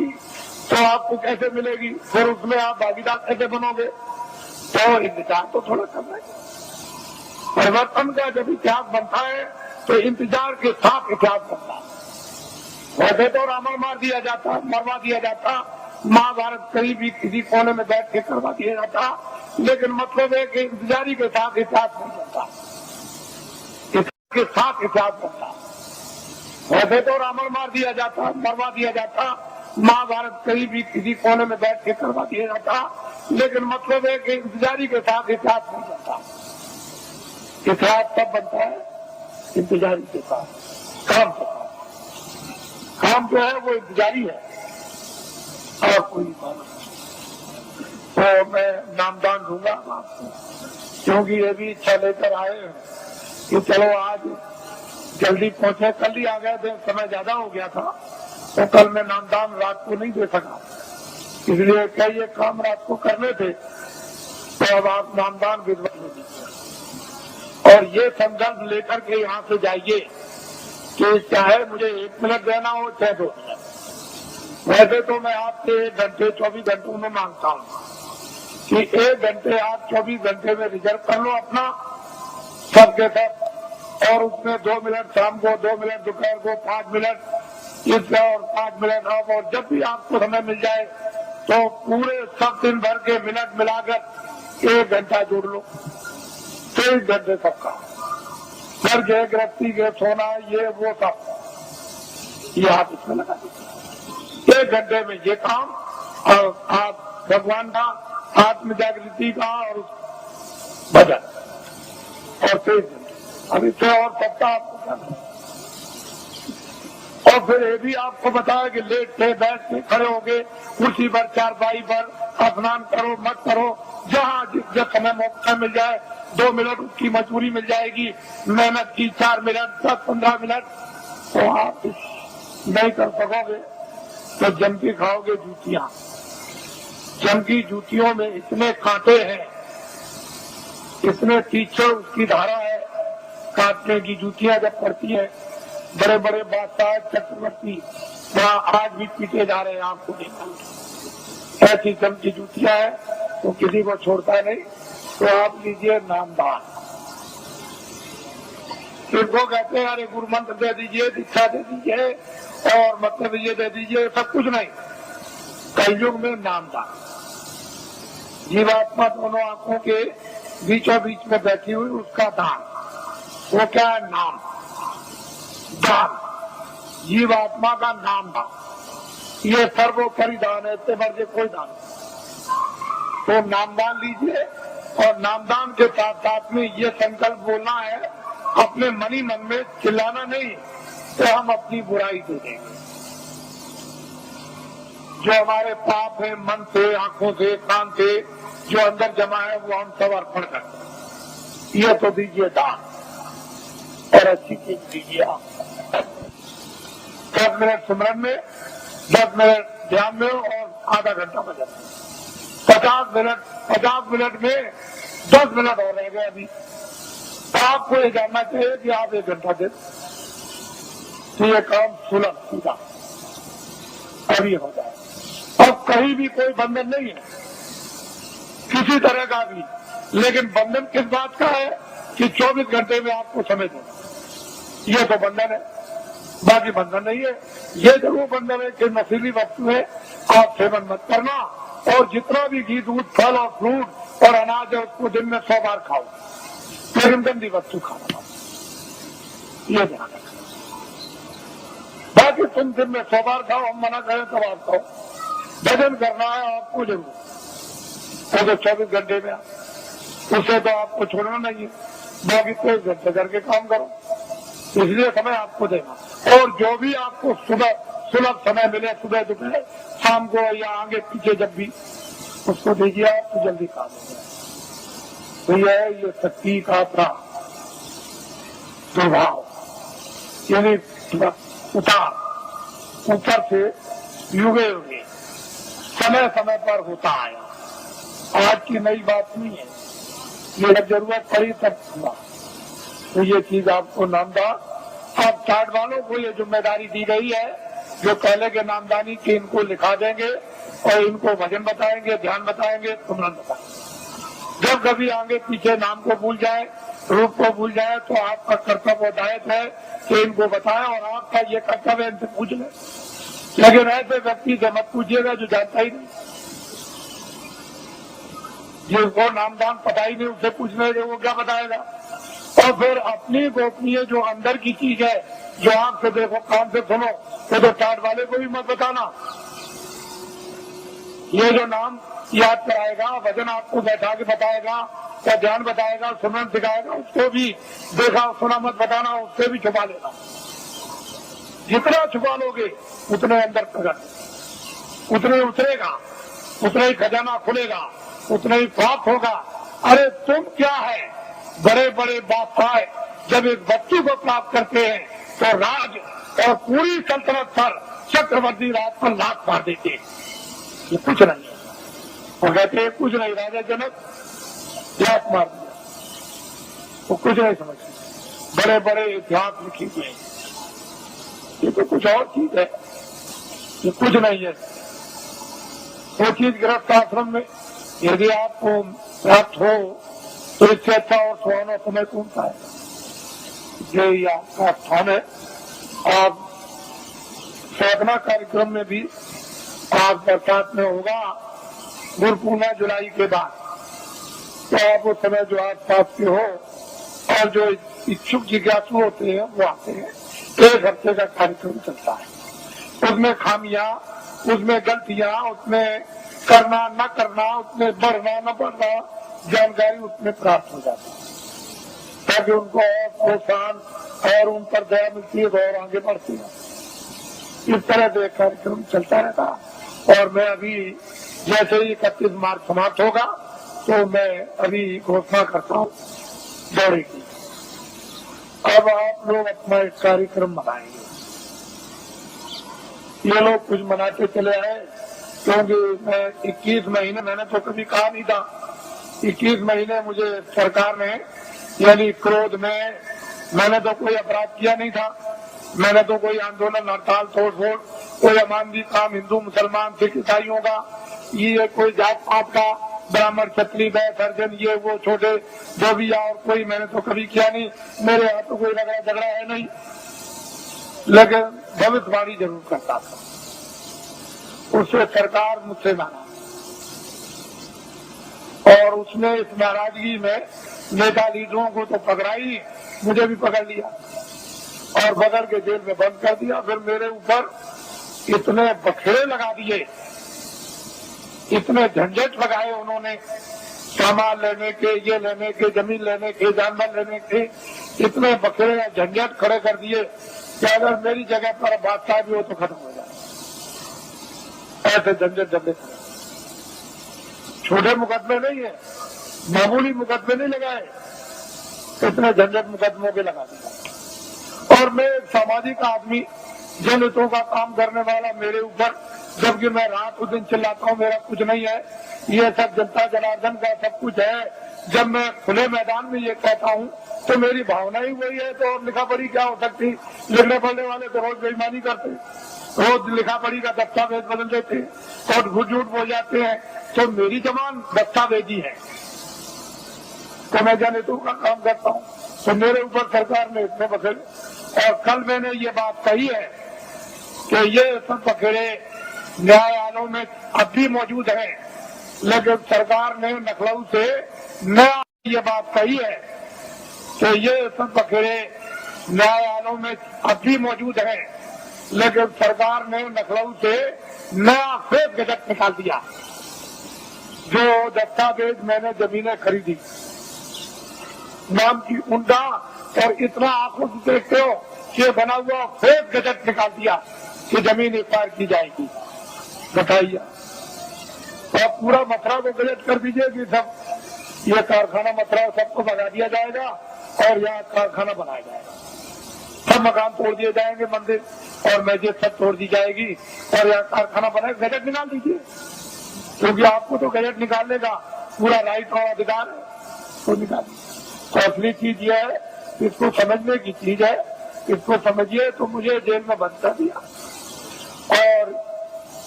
तो आपको कैसे मिलेगी? फिर उसमें आप भागीदार कैसे बनोगे? तो इंतजार तो थोड़ा करना है। परिवर्तन का जब इतिहास बनता है तो इंतजार के साथ इतिहास बनता है। वैसे तो रावण मार दिया जाता, मरवा दिया जाता, महाभारत कहीं भी किसी कोने में बैठ के करवा दिया जाता, लेकिन मतलब है कि इंतजारी के साथ इतिहास नहीं बनता, इसके साथ इतिहास बनता। वैसे तो रावण मार दिया जाता, मरवा दिया जाता, महाभारत कहीं भी किसी कोने में बैठ के करवा दिया जाता, लेकिन मतलब है कि इंतजारी के साथ इतिहास नहीं बनता। इतिहास तब बनता है इंतजारी के साथ, काम के साथ। काम जो है वो इंतजारी है और कोई काम नहीं। तो मैं नामदान दूंगा आपको, क्योंकि ये भी इच्छा लेकर आए हैं कि चलो आज जल्दी पहुंचे। कल ही आ गए थे, समय ज्यादा हो गया था, तो कल मैं नामदान रात को नहीं दे सका, इसलिए क्या ये काम रात को करने थे, तो अब आप नामदान विधवा दे दीजिए और ये संकल्प लेकर के यहाँ से जाइए कि चाहे मुझे 1 मिनट देना हो चाहे 2 मिनट। वैसे तो मैं आपसे 1 घंटे 24 घंटों में मांगता हूँ, कि 1 घंटे आप 24 घंटे में रिजर्व कर लो अपना सबके सब, और उसमें 2 मिनट शाम को, 2 मिनट दोपहर को, 5 मिनट इसका और 5 मिनट अब, और जब भी आपको समय मिल जाए तो पूरे सब दिन भर के मिनट मिलाकर 1 घंटा जोड़ लो, 23 घंटे सबका। घर के गृहस्थी के सोना ये वो सब ये आप इसमें लगा दीजिए। 1 घंटे में ये काम, और आप भगवान का आत्म जागृति का और भजन, और 23 घंटे अभी से और सप्ताह आपको करना। और फिर ये भी आपको बताया कि लेट से बैठ के खड़े हो गए कुर्सी पर, चारपाई पर, स्नान करो मत करो, जहाँ जब समय मौका मिल जाए 2 मिनट उसकी मजबूरी मिल जाएगी, मेहनत की 4 मिनट 10-15 मिनट, तो आप नहीं कर सकोगे तो जम के खाओगे जूतियां। जम की जूतियों में इतने कांटे हैं, इतने तीखे उसकी धारा है, काटने की जूतियां जब पड़ती है, बड़े बड़े बादशाह चक्रवर्ती वहाँ आज भी पीटे जा रहे हैं, आपको देखा ऐसी जम की जूतियां है, तो किसी को छोड़ता नहीं। तो आप लीजिए नामदान, इनको कहते हैं अरे गुरु मंत्र दे दीजिए, दीक्षा दे दीजिए और मतलब ये दे दीजिए, सब कुछ नहीं। कलयुग में नामदान, जीवात्मा दोनों आंखों के बीचों बीच में बैठी हुई उसका दान, वो क्या है? नाम दान, जीवात्मा का नाम दान, ये सर्वोपरि दान है, इससे बढ़ के कोई दान। तो नामदान लीजिए, और नामदान के साथ साथ में ये संकल्प बोलना है अपने मनी मन में, चिल्लाना नहीं, तो हम अपनी बुराई दे देंगे। जो हमारे पाप है मन से, आंखों से, कान से जो अंदर जमा है, वो हम सब अर्पण करते हैं। ये तो दीजिए दान, और अच्छी चीज दीजिए आप। 10 मिनट सिमरन में, 10 मिनट ध्यान में, और आधा घंटा भजन। 50 मिनट में 10 मिनट और रह गए अभी। आपको ये जानना चाहिए कि आप 1 घंटा दे, तो ये काम सुलभ सीधा अभी हो जाए। अब कहीं भी कोई बंधन नहीं है किसी तरह का भी, लेकिन बंधन किस बात का है कि 24 घंटे में आपको समय देना, ये तो बंधन है, बाकी बंधन नहीं है। ये जरूर बंधन है कि नशीली वस्तु है आप सेवन मत करना, और जितना भी घी, दूध, फल और फ्रूट और अनाज है उसको दिन में 100 बार खाओ, लेकिन गंदी वस्तु खाना, ये ध्यान रखना। बाकी तुम दिन में 100 बार खाओ, हम मना करें तब आप खाओ। भजन करना है आपको जरूर, वो तो 24 घंटे में, उससे तो आपको छोड़ना नहीं है, बाकी 23 घंटे करके काम करो, इसलिए समय आपको देना। और जो भी आपको सुलभ समय मिले, सुबह दोपहर शाम को या आगे पीछे जब भी, उसको दीजिए आप, तो जल्दी काम हो जाए। तो यह है ये शक्ति का प्रभाव, यानी उतार ऊपर से युगे युगे समय समय पर होता आया। आज की नई बात नहीं है, ये जब जरूरत पड़ी तब हुआ। तो ये चीज आपको नामदान, अब चार्ट वालों को ये जिम्मेदारी दी गई है, जो पहले के नामदानी के इनको लिखा देंगे और इनको भजन बताएंगे, ध्यान बताएंगे, सुमरन बताएंगे। जब कभी आगे पीछे नाम को भूल जाए, रूप को भूल जाए, तो आपका कर्तव्य दायित्व है कि इनको बताएं, और आपका ये कर्तव्य है इनसे पूछ लें। लेकिन ऐसे व्यक्ति से मत पूछिएगा जो जानता ही नहीं, जिसको नामदान पता ही नहीं, उससे पूछने से वो क्या बताएगा। और फिर अपनी गोपनीय जो अंदर की चीज है, जो आंख से देखो, कान से सुनो, तो चार्ट वाले को भी मत बताना। ये जो नाम याद कराएगा, वजन आपको बैठा के बताएगा, या ध्यान बताएगा, सुमरन सिखाएगा, उसको भी देखा सुना मत बताना, उससे भी छुपा लेना। जितना छुपा लोगे उतने अंदर प्रकट, उतने उतरेगा, उतना ही खजाना खुलेगा, उतना ही प्राप्त होगा। अरे तुम क्या है, बड़े बड़े बादशाह जब एक बच्चे को प्राप्त करते हैं तो राज और पूरी सल्तनत पर चक्रवर्ती राज पर लात मार देते हैं। ये कुछ नहीं है, वो कहते हैं कुछ नहीं, राजा जनक लात मार दिया, वो कुछ नहीं समझते। बड़े बड़े इतिहास लिखे हुए, ये तो कुछ और चीज है, ये कुछ नहीं है। वो चीज गृहस्थ आश्रम में यदि आपको प्राप्त हो तो इससे अच्छा और सुहाना समय कौन सा है। यही आपका स्थान है। आप साधना कार्यक्रम में भी आप बरसात में होगा गुरु पूर्णिमा जुलाई के बाद, तो आप उस समय जो आप पास के हो और जो इच्छुक जिज्ञासु होते हैं वो आते हैं। 1 हफ्ते का कार्यक्रम चलता है। उसमें खामियां, उसमें गलतियां, उसमें करना न करना, उसमें बढ़ना न बढ़ना जानकारी उसमें प्राप्त हो जाती है, ताकि उनको और प्रोत्साहन और उन पर दया मिलती है और आगे बढ़ती है। इस तरह से कार्यक्रम चलता रहता। और मैं अभी जैसे ही 31 मार्च समाप्त होगा तो मैं अभी घोषणा करता हूँ दौरे की। अब आप लोग अपना एक कार्यक्रम मनाएंगे। ये लोग कुछ मनाते चले आए, क्योंकि मैं 21 महीने मैंने तो कभी कहा नहीं था। 21 महीने मुझे सरकार ने यानी क्रोध में मैंने तो कोई अपराध किया नहीं था। मैंने तो कोई आंदोलन, हड़ताल, तोड़ फोड़, कोई अमानवीय काम हिंदू मुसलमान सिख ईसाइयों का, ये कोई जात पात का, ब्राह्मण क्षत्रिय वैश्य हरिजन ये वो छोटे जो भी और कोई मैंने तो कभी किया नहीं। मेरे यहाँ तो कोई झगड़ा है नहीं, लेकिन भविष्यवाणी जरूर करता था। उससे सरकार मुझसे नाराज और उसने इस नाराजगी में नेता लीडरों को तो पकड़ाई, मुझे भी पकड़ लिया और पकड़ के जेल में बंद कर दिया। फिर मेरे ऊपर इतने बखेड़े लगा दिए, इतने झंझट लगाए उन्होंने, सामान लेने के, ये लेने के, जमीन लेने के, जानवर लेने के, इतने बखेड़े झंझट खड़े कर दिए कि अगर मेरी जगह पर बादशाह भी हो तो खत्म हो जाए। ऐसे झंझट झंझट छोटे मुकदमे नहीं है, मामूली मुकदमे नहीं लगाए, इतने झंझट मुकदमों के लगा दिया। और मैं एक सामाजिक आदमी, जनहितों का काम करने वाला, मेरे ऊपर जबकि मैं रात दिन चिल्लाता हूँ मेरा कुछ नहीं है, ये सब जनता जनार्दन का सब कुछ है। जब मैं खुले मैदान में ये कहता हूँ तो मेरी भावना ही वही है, तो लिखा पढ़ी क्या हो सकती। लिखने पढ़ने वाले तो रोज बेईमानी करते, रोज लिखा पढ़ी का दस्तावेज बदल देते और झूठ झूठ बोल जाते हैं। तो मेरी जबान दस्तावेजी है, तो मैं जनहितों का काम करता हूँ। तो मेरे ऊपर सरकार ने इतने बखेड़े, और कल मैंने ये बात कही है कि ये सब बखेड़े न्यायालयों में अब भी मौजूद है, लेकिन सरकार ने लखनऊ से नया ये बात कही है कि ये सब बखेड़े न्यायालयों में अब भी मौजूद है, लेकिन सरकार ने लखनऊ से नया फेक गजट निकाल दिया। जो दस्तावेज मैंने जमीनें खरीदी नाम की उनका, और इतना आंखों से देखते हो कि बना हुआ फेक गजट निकाल दिया कि जमीन एक्वायर की जाएगी। बताइए, तो पूरा मथुरा को गजट कर दीजिए कि सब ये कारखाना मथुरा सबको भगा दिया जाएगा और यहाँ कारखाना बनाया जाएगा। सब मकान तोड़ दिए जाएंगे, मंदिर और मस्जिद सब तोड़ दी जाएगी और यहाँ कारखाना बनाएगा। गजट निकाल दीजिए, क्योंकि आपको तो गजट निकालने का पूरा राइट और अधिकार है, तो निकालिए। तो असली चीज ये है, इसको समझने की चीज है, इसको समझिए। तो मुझे जेल में बंद कर दिया और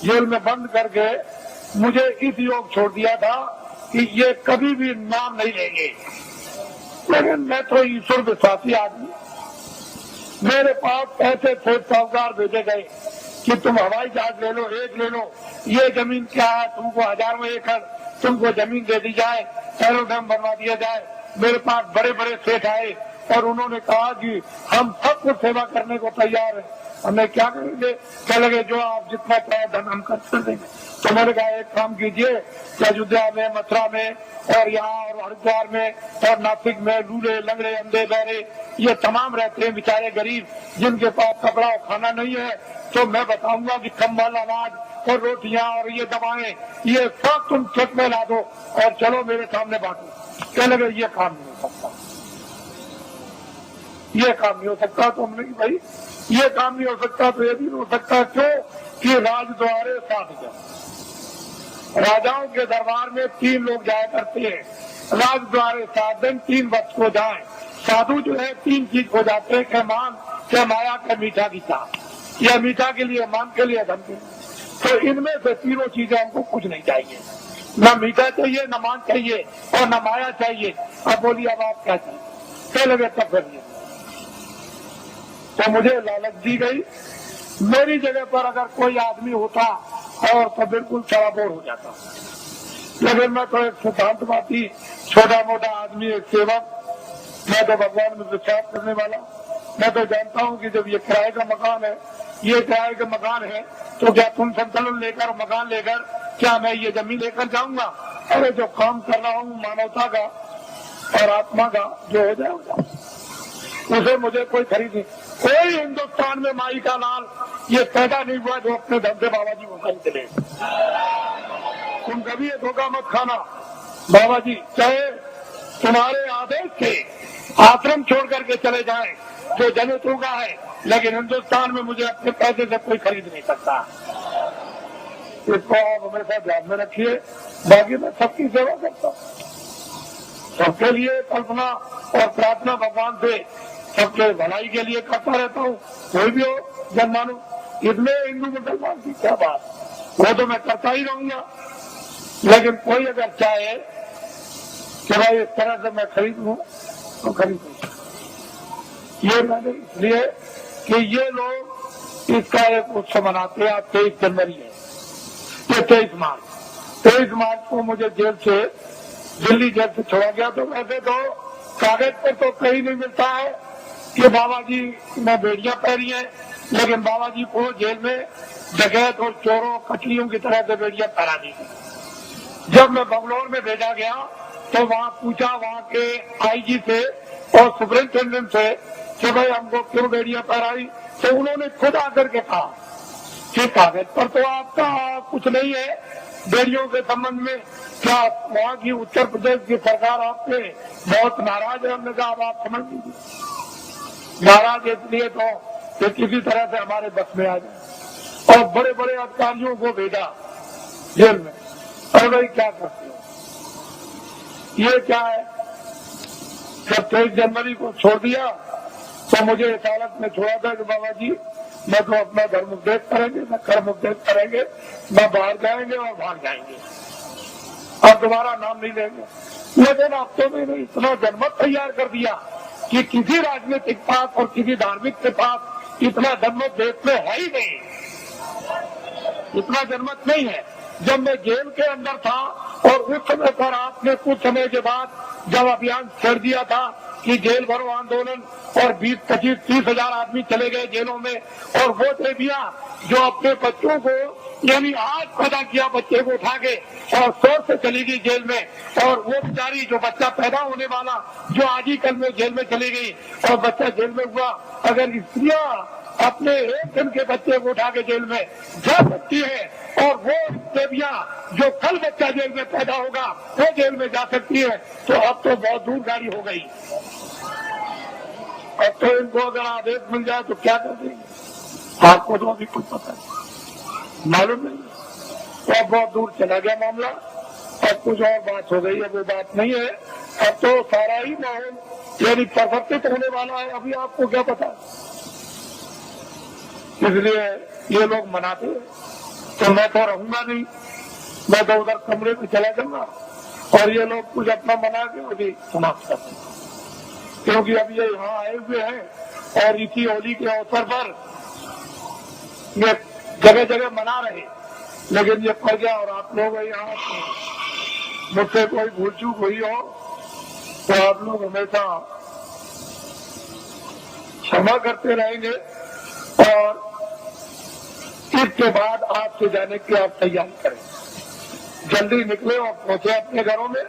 जेल में बंद करके मुझे इस योग छोड़ दिया था कि ये कभी भी नाम नहीं लेंगे। लेकिन मैं तो ईश्वर विश्वासी आदमी, मेरे पास ऐसे थे साहूकार भेजे गए कि तुम हवाई जहाज ले लो, एक ले लो, ये जमीन क्या है, तुमको हजारों एकड़ तुमको जमीन दे दी जाए, एरोड्रम बनवा दिया जाए। मेरे पास बड़े बड़े सेठ आए और उन्होंने कहा कि हम सबको सेवा करने को तैयार हैं, हमें क्या करेंगे। कह लगे जो आप जितना चाहे धन हम खर्च कर देंगे। तो मैंने कहा एक काम कीजिए कि अयोध्या में, मथुरा में और यहाँ और हरिद्वार में और नासिक में लूले लंगड़े अंधे बहरे ये तमाम रहते हैं बेचारे गरीब, जिनके पास कपड़ा और खाना नहीं है, तो मैं बताऊंगा कि कंबल, अनाज और रोटियां और ये दवाएं ये सब तुम खेत में ला दो और चलो मेरे सामने बांटो। कह लगे ये काम नहीं हो सकता, ये काम नहीं हो सकता। तो हमने कि भाई ये काम नहीं हो सकता तो ये भी नहीं हो सकता। क्यों कि राजद्वारे 7 जन, राजाओं के दरबार में 3 लोग जाया करते हैं, राजद्वारे 7 दिन 3 वक्त को जाए। साधु जो है 3 चीज हो जाते हैं, के मान, के माया, के मीठा गीता। यह मीठा के लिए, मान के लिए, धन के लिए। तो इनमें से तीनों चीजें हमको कुछ नहीं चाहिए। न मीठा चाहिए, न मान चाहिए और न माया चाहिए। अब बोलिए अब आप क्या चाहिए? पहले वे तब करिए। तो मुझे लालच दी गई। मेरी जगह पर अगर कोई आदमी होता और तो बिल्कुल सराबोर हो जाता, लेकिन मैं तो एक सिद्धांतवादी, छोटा मोटा आदमी, एक सेवक। मैं तो भगवान में विश्वास करने वाला। मैं तो जानता हूँ कि जब ये किराए का मकान है, ये किराए का मकान है, तो क्या तुम संतुलन लेकर, मकान लेकर क्या मैं ये जमीन लेकर जाऊंगा? अरे जो काम कर रहा हूँ मानवता का और आत्मा का, जो हो जाएगा उसे मुझे कोई खरीद नहीं। कोई हिंदुस्तान में माई का लाल ये पैदा नहीं हुआ जो अपने धन से बाबा जी को खरीद ले। तुम कभी ये धोखा मत खाना। बाबा जी चाहे तुम्हारे आदेश से आश्रम छोड़ करके चले जाएं, जो दलितों का है, लेकिन हिंदुस्तान में मुझे अपने पैसे से कोई खरीद नहीं सकता। इसको आप हमेशा ध्यान में रखिए। बाकी मैं सबकी सेवा करता हूँ, सबके लिए कल्पना और प्रार्थना भगवान से सबके भलाई के लिए करता रहता हूँ। कोई भी हो जनमानव, इसमें हिंदू मुसलमान की क्या बात, वो तो मैं करता ही रहूंगा। लेकिन कोई अगर चाहे कि भाई इस तरह से मैं खरीद लूं तो खरीद लूं। ये मैंने इसलिए कि ये लोग इसका एक उत्सव मनाते हैं। आज 23 जनवरी है, ये 23 मार्च को मुझे जेल से, दिल्ली जेल से छोड़ा गया। तो वैसे तो कागज पर तो कहीं नहीं मिलता है कि बाबा जी ने बेड़ियां पहनी है, लेकिन बाबा जी को जेल में डकैत और चोरों कचरियों की तरह से बेड़ियां पहना दी। जब मैं बंगलौर में भेजा गया तो वहाँ पूछा वहाँ के आईजी से और सुपरिंटेंडेंट से कि भाई हमको क्यों बेड़ियां पहनाई? तो उन्होंने खुद आकर के कहा कि कागज पर तो आपका कुछ नहीं है बेड़ियों के संबंध में, क्या वहाँ की उत्तर प्रदेश की सरकार आपसे बहुत नाराज है? हमने कहा अब आप समझ लीजिए नाराज इसलिए तो कि किसी तरह से हमारे बस में आ जाए। और बड़े बड़े अधिकारियों को भेजा जेल में। अरे भाई क्या करते हो, ये क्या है? जब 23 जनवरी को छोड़ दिया तो मुझे इस हालत में छोड़ा था कि बाबा जी मैं तो अपना धर्म उपदेश करेंगे, न कर्म उपदेश करेंगे, न बाहर जाएंगे और भाग जाएंगे, अब दोबारा नाम नहीं लेंगे। लेकिन अब तो मैंने इतना जनमत तैयार कर दिया कि किसी राजनीतिक पास और किसी धार्मिक के पास इतना जनमत देश में है ही नहीं, इतना जनमत नहीं है। जब मैं जेल के अंदर था और उस समय पर आपने कुछ समय के बाद जब अभियान छेड़ दिया था कि जेल भरो आंदोलन और 20, 25, 30 हजार आदमी चले गए जेलों में, और वो देवियां जो अपने बच्चों को यानी आज पैदा किया बच्चे को उठा के और शोर से चली गई जेल में, और वो बेचारी जो बच्चा पैदा होने वाला जो आज ही कल में जेल में चली गई और बच्चा जेल में हुआ, अगर स्त्रियां अपने एक दिन के बच्चे को उठा के जेल में जा सकती है और वो देवियां जो कल बच्चा जेल में पैदा होगा वो जेल में जा सकती है, तो अब तो बहुत दूर गाड़ी हो गई। अब तो इनको अगर आदेश मिल जाए तो क्या कर देंगे? आपको तो अभी कुछ पता नहीं, मालूम नहीं। तो अब बहुत दूर चला गया मामला, अब कुछ और बात हो गई। अब वो बात नहीं है, अब तो सारा ही माहौल यानी परिवर्तित होने वाला है, अभी आपको क्या पता। इसलिए ये लोग मनाते हैं तो मैं तो रहूंगा नहीं, मैं तो उधर कमरे में चला जाऊंगा और ये लोग कुछ अपना मना के अभी समाप्त करते हैं। क्योंकि अब ये यहाँ आए हुए हैं और इसी होली के अवसर पर ये जगह जगह मना रहे, लेकिन ये पड़ गया और आप लोग यहाँ मुझसे कोई भूल चूक हुई हो तो आप लोग हमेशा क्षमा करते रहेंगे। और इसके बाद आपसे जाने की आप तैयारी करें, जल्दी निकले और पहुंचे अपने घरों में,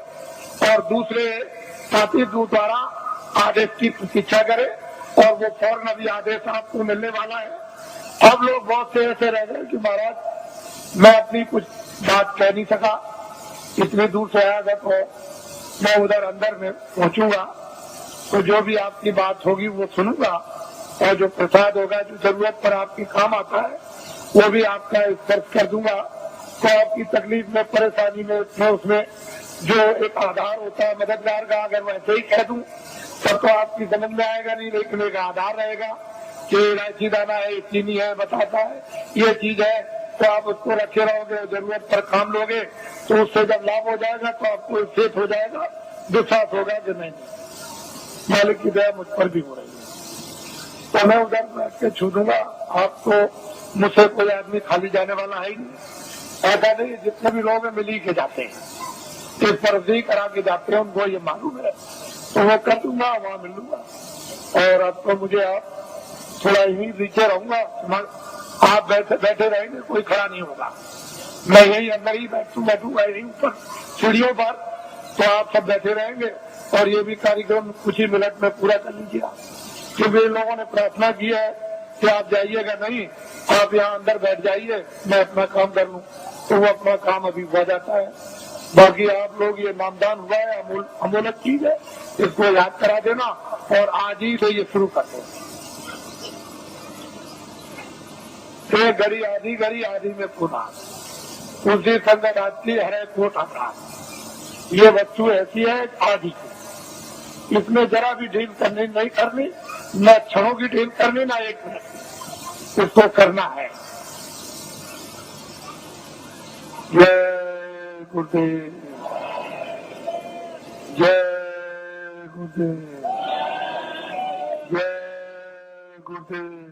और दूसरे साथी द्वारा आदेश की प्रतीक्षा करें और वो फौरन अभी आदेश आपको मिलने वाला है। अब लोग बहुत से ऐसे रह गए कि महाराज मैं अपनी कुछ बात कह नहीं सका, इतनी दूर से आया था तो मैं उधर अंदर में पहुंचूंगा तो जो भी आपकी बात होगी वो सुनूंगा, और जो प्रसाद होगा जो जरूरत पर आपकी काम आता है वो भी आपका स्पर्श कर दूंगा। तो आपकी तकलीफ में, परेशानी में, उसमें जो एक आधार होता है मददगार का, अगर वैसे ही कह दूं तब तो आपकी समझ में आएगा नहीं, लेकिन एक आधार रहेगा कि इलायची दाना है, चीनी है, बताता है ये चीज है, तो आप उसको रखे रहोगे, जरूरत पर काम लोगे, तो उससे जब लाभ हो जाएगा तो आपको सेठ हो जाएगा, विश्वास होगा कि नहीं मालिक की दया मुझ पर भी हो रही है, तो मैं उधर बैठ के छू दूंगा। आप तो मुझसे कोई आदमी खाली जाने वाला है ही नहीं, ऐसा नहीं, जितने भी लोग हैं मिल ही के जाते हैं, इस परसी करा के जाते हैं, उनको ये मालूम है, तो वो कर दूंगा, वहां मिल लूंगा। और अब तो मुझे आप थोड़ा यहीं नीचे रहूंगा, आप बैठे रहेंगे, कोई खड़ा नहीं होगा, मैं यही अंदर ही बैठूंगा यहीं ऊपर सीढ़ियों पर, तो आप सब बैठे रहेंगे और ये भी कार्यक्रम कुछ ही मिनट में पूरा कर लीजिएगा, क्योंकि इन लोगों ने प्रार्थना की है कि आप जाइएगा नहीं, आप यहाँ अंदर बैठ जाइए, मैं अपना काम कर लूं, तो वो अपना काम अभी हो जाता है। बाकी आप लोग ये नामदान हुआ है, अमूलक चीज है, इसको याद करा देना और आज ही से ये शुरू कर दो। एक घड़ी आधी में पुनः तुलसी संगत आती हरे कोट अपराध, ये वस्तु ऐसी है आदि की, इसमें जरा भी ढील करनी नहीं करनी, न क्षणों की ढील करनी, ना एक मिनट उसको करना है। जय गुरुदेव, जय गुरुदेव, जय गुरुदेव।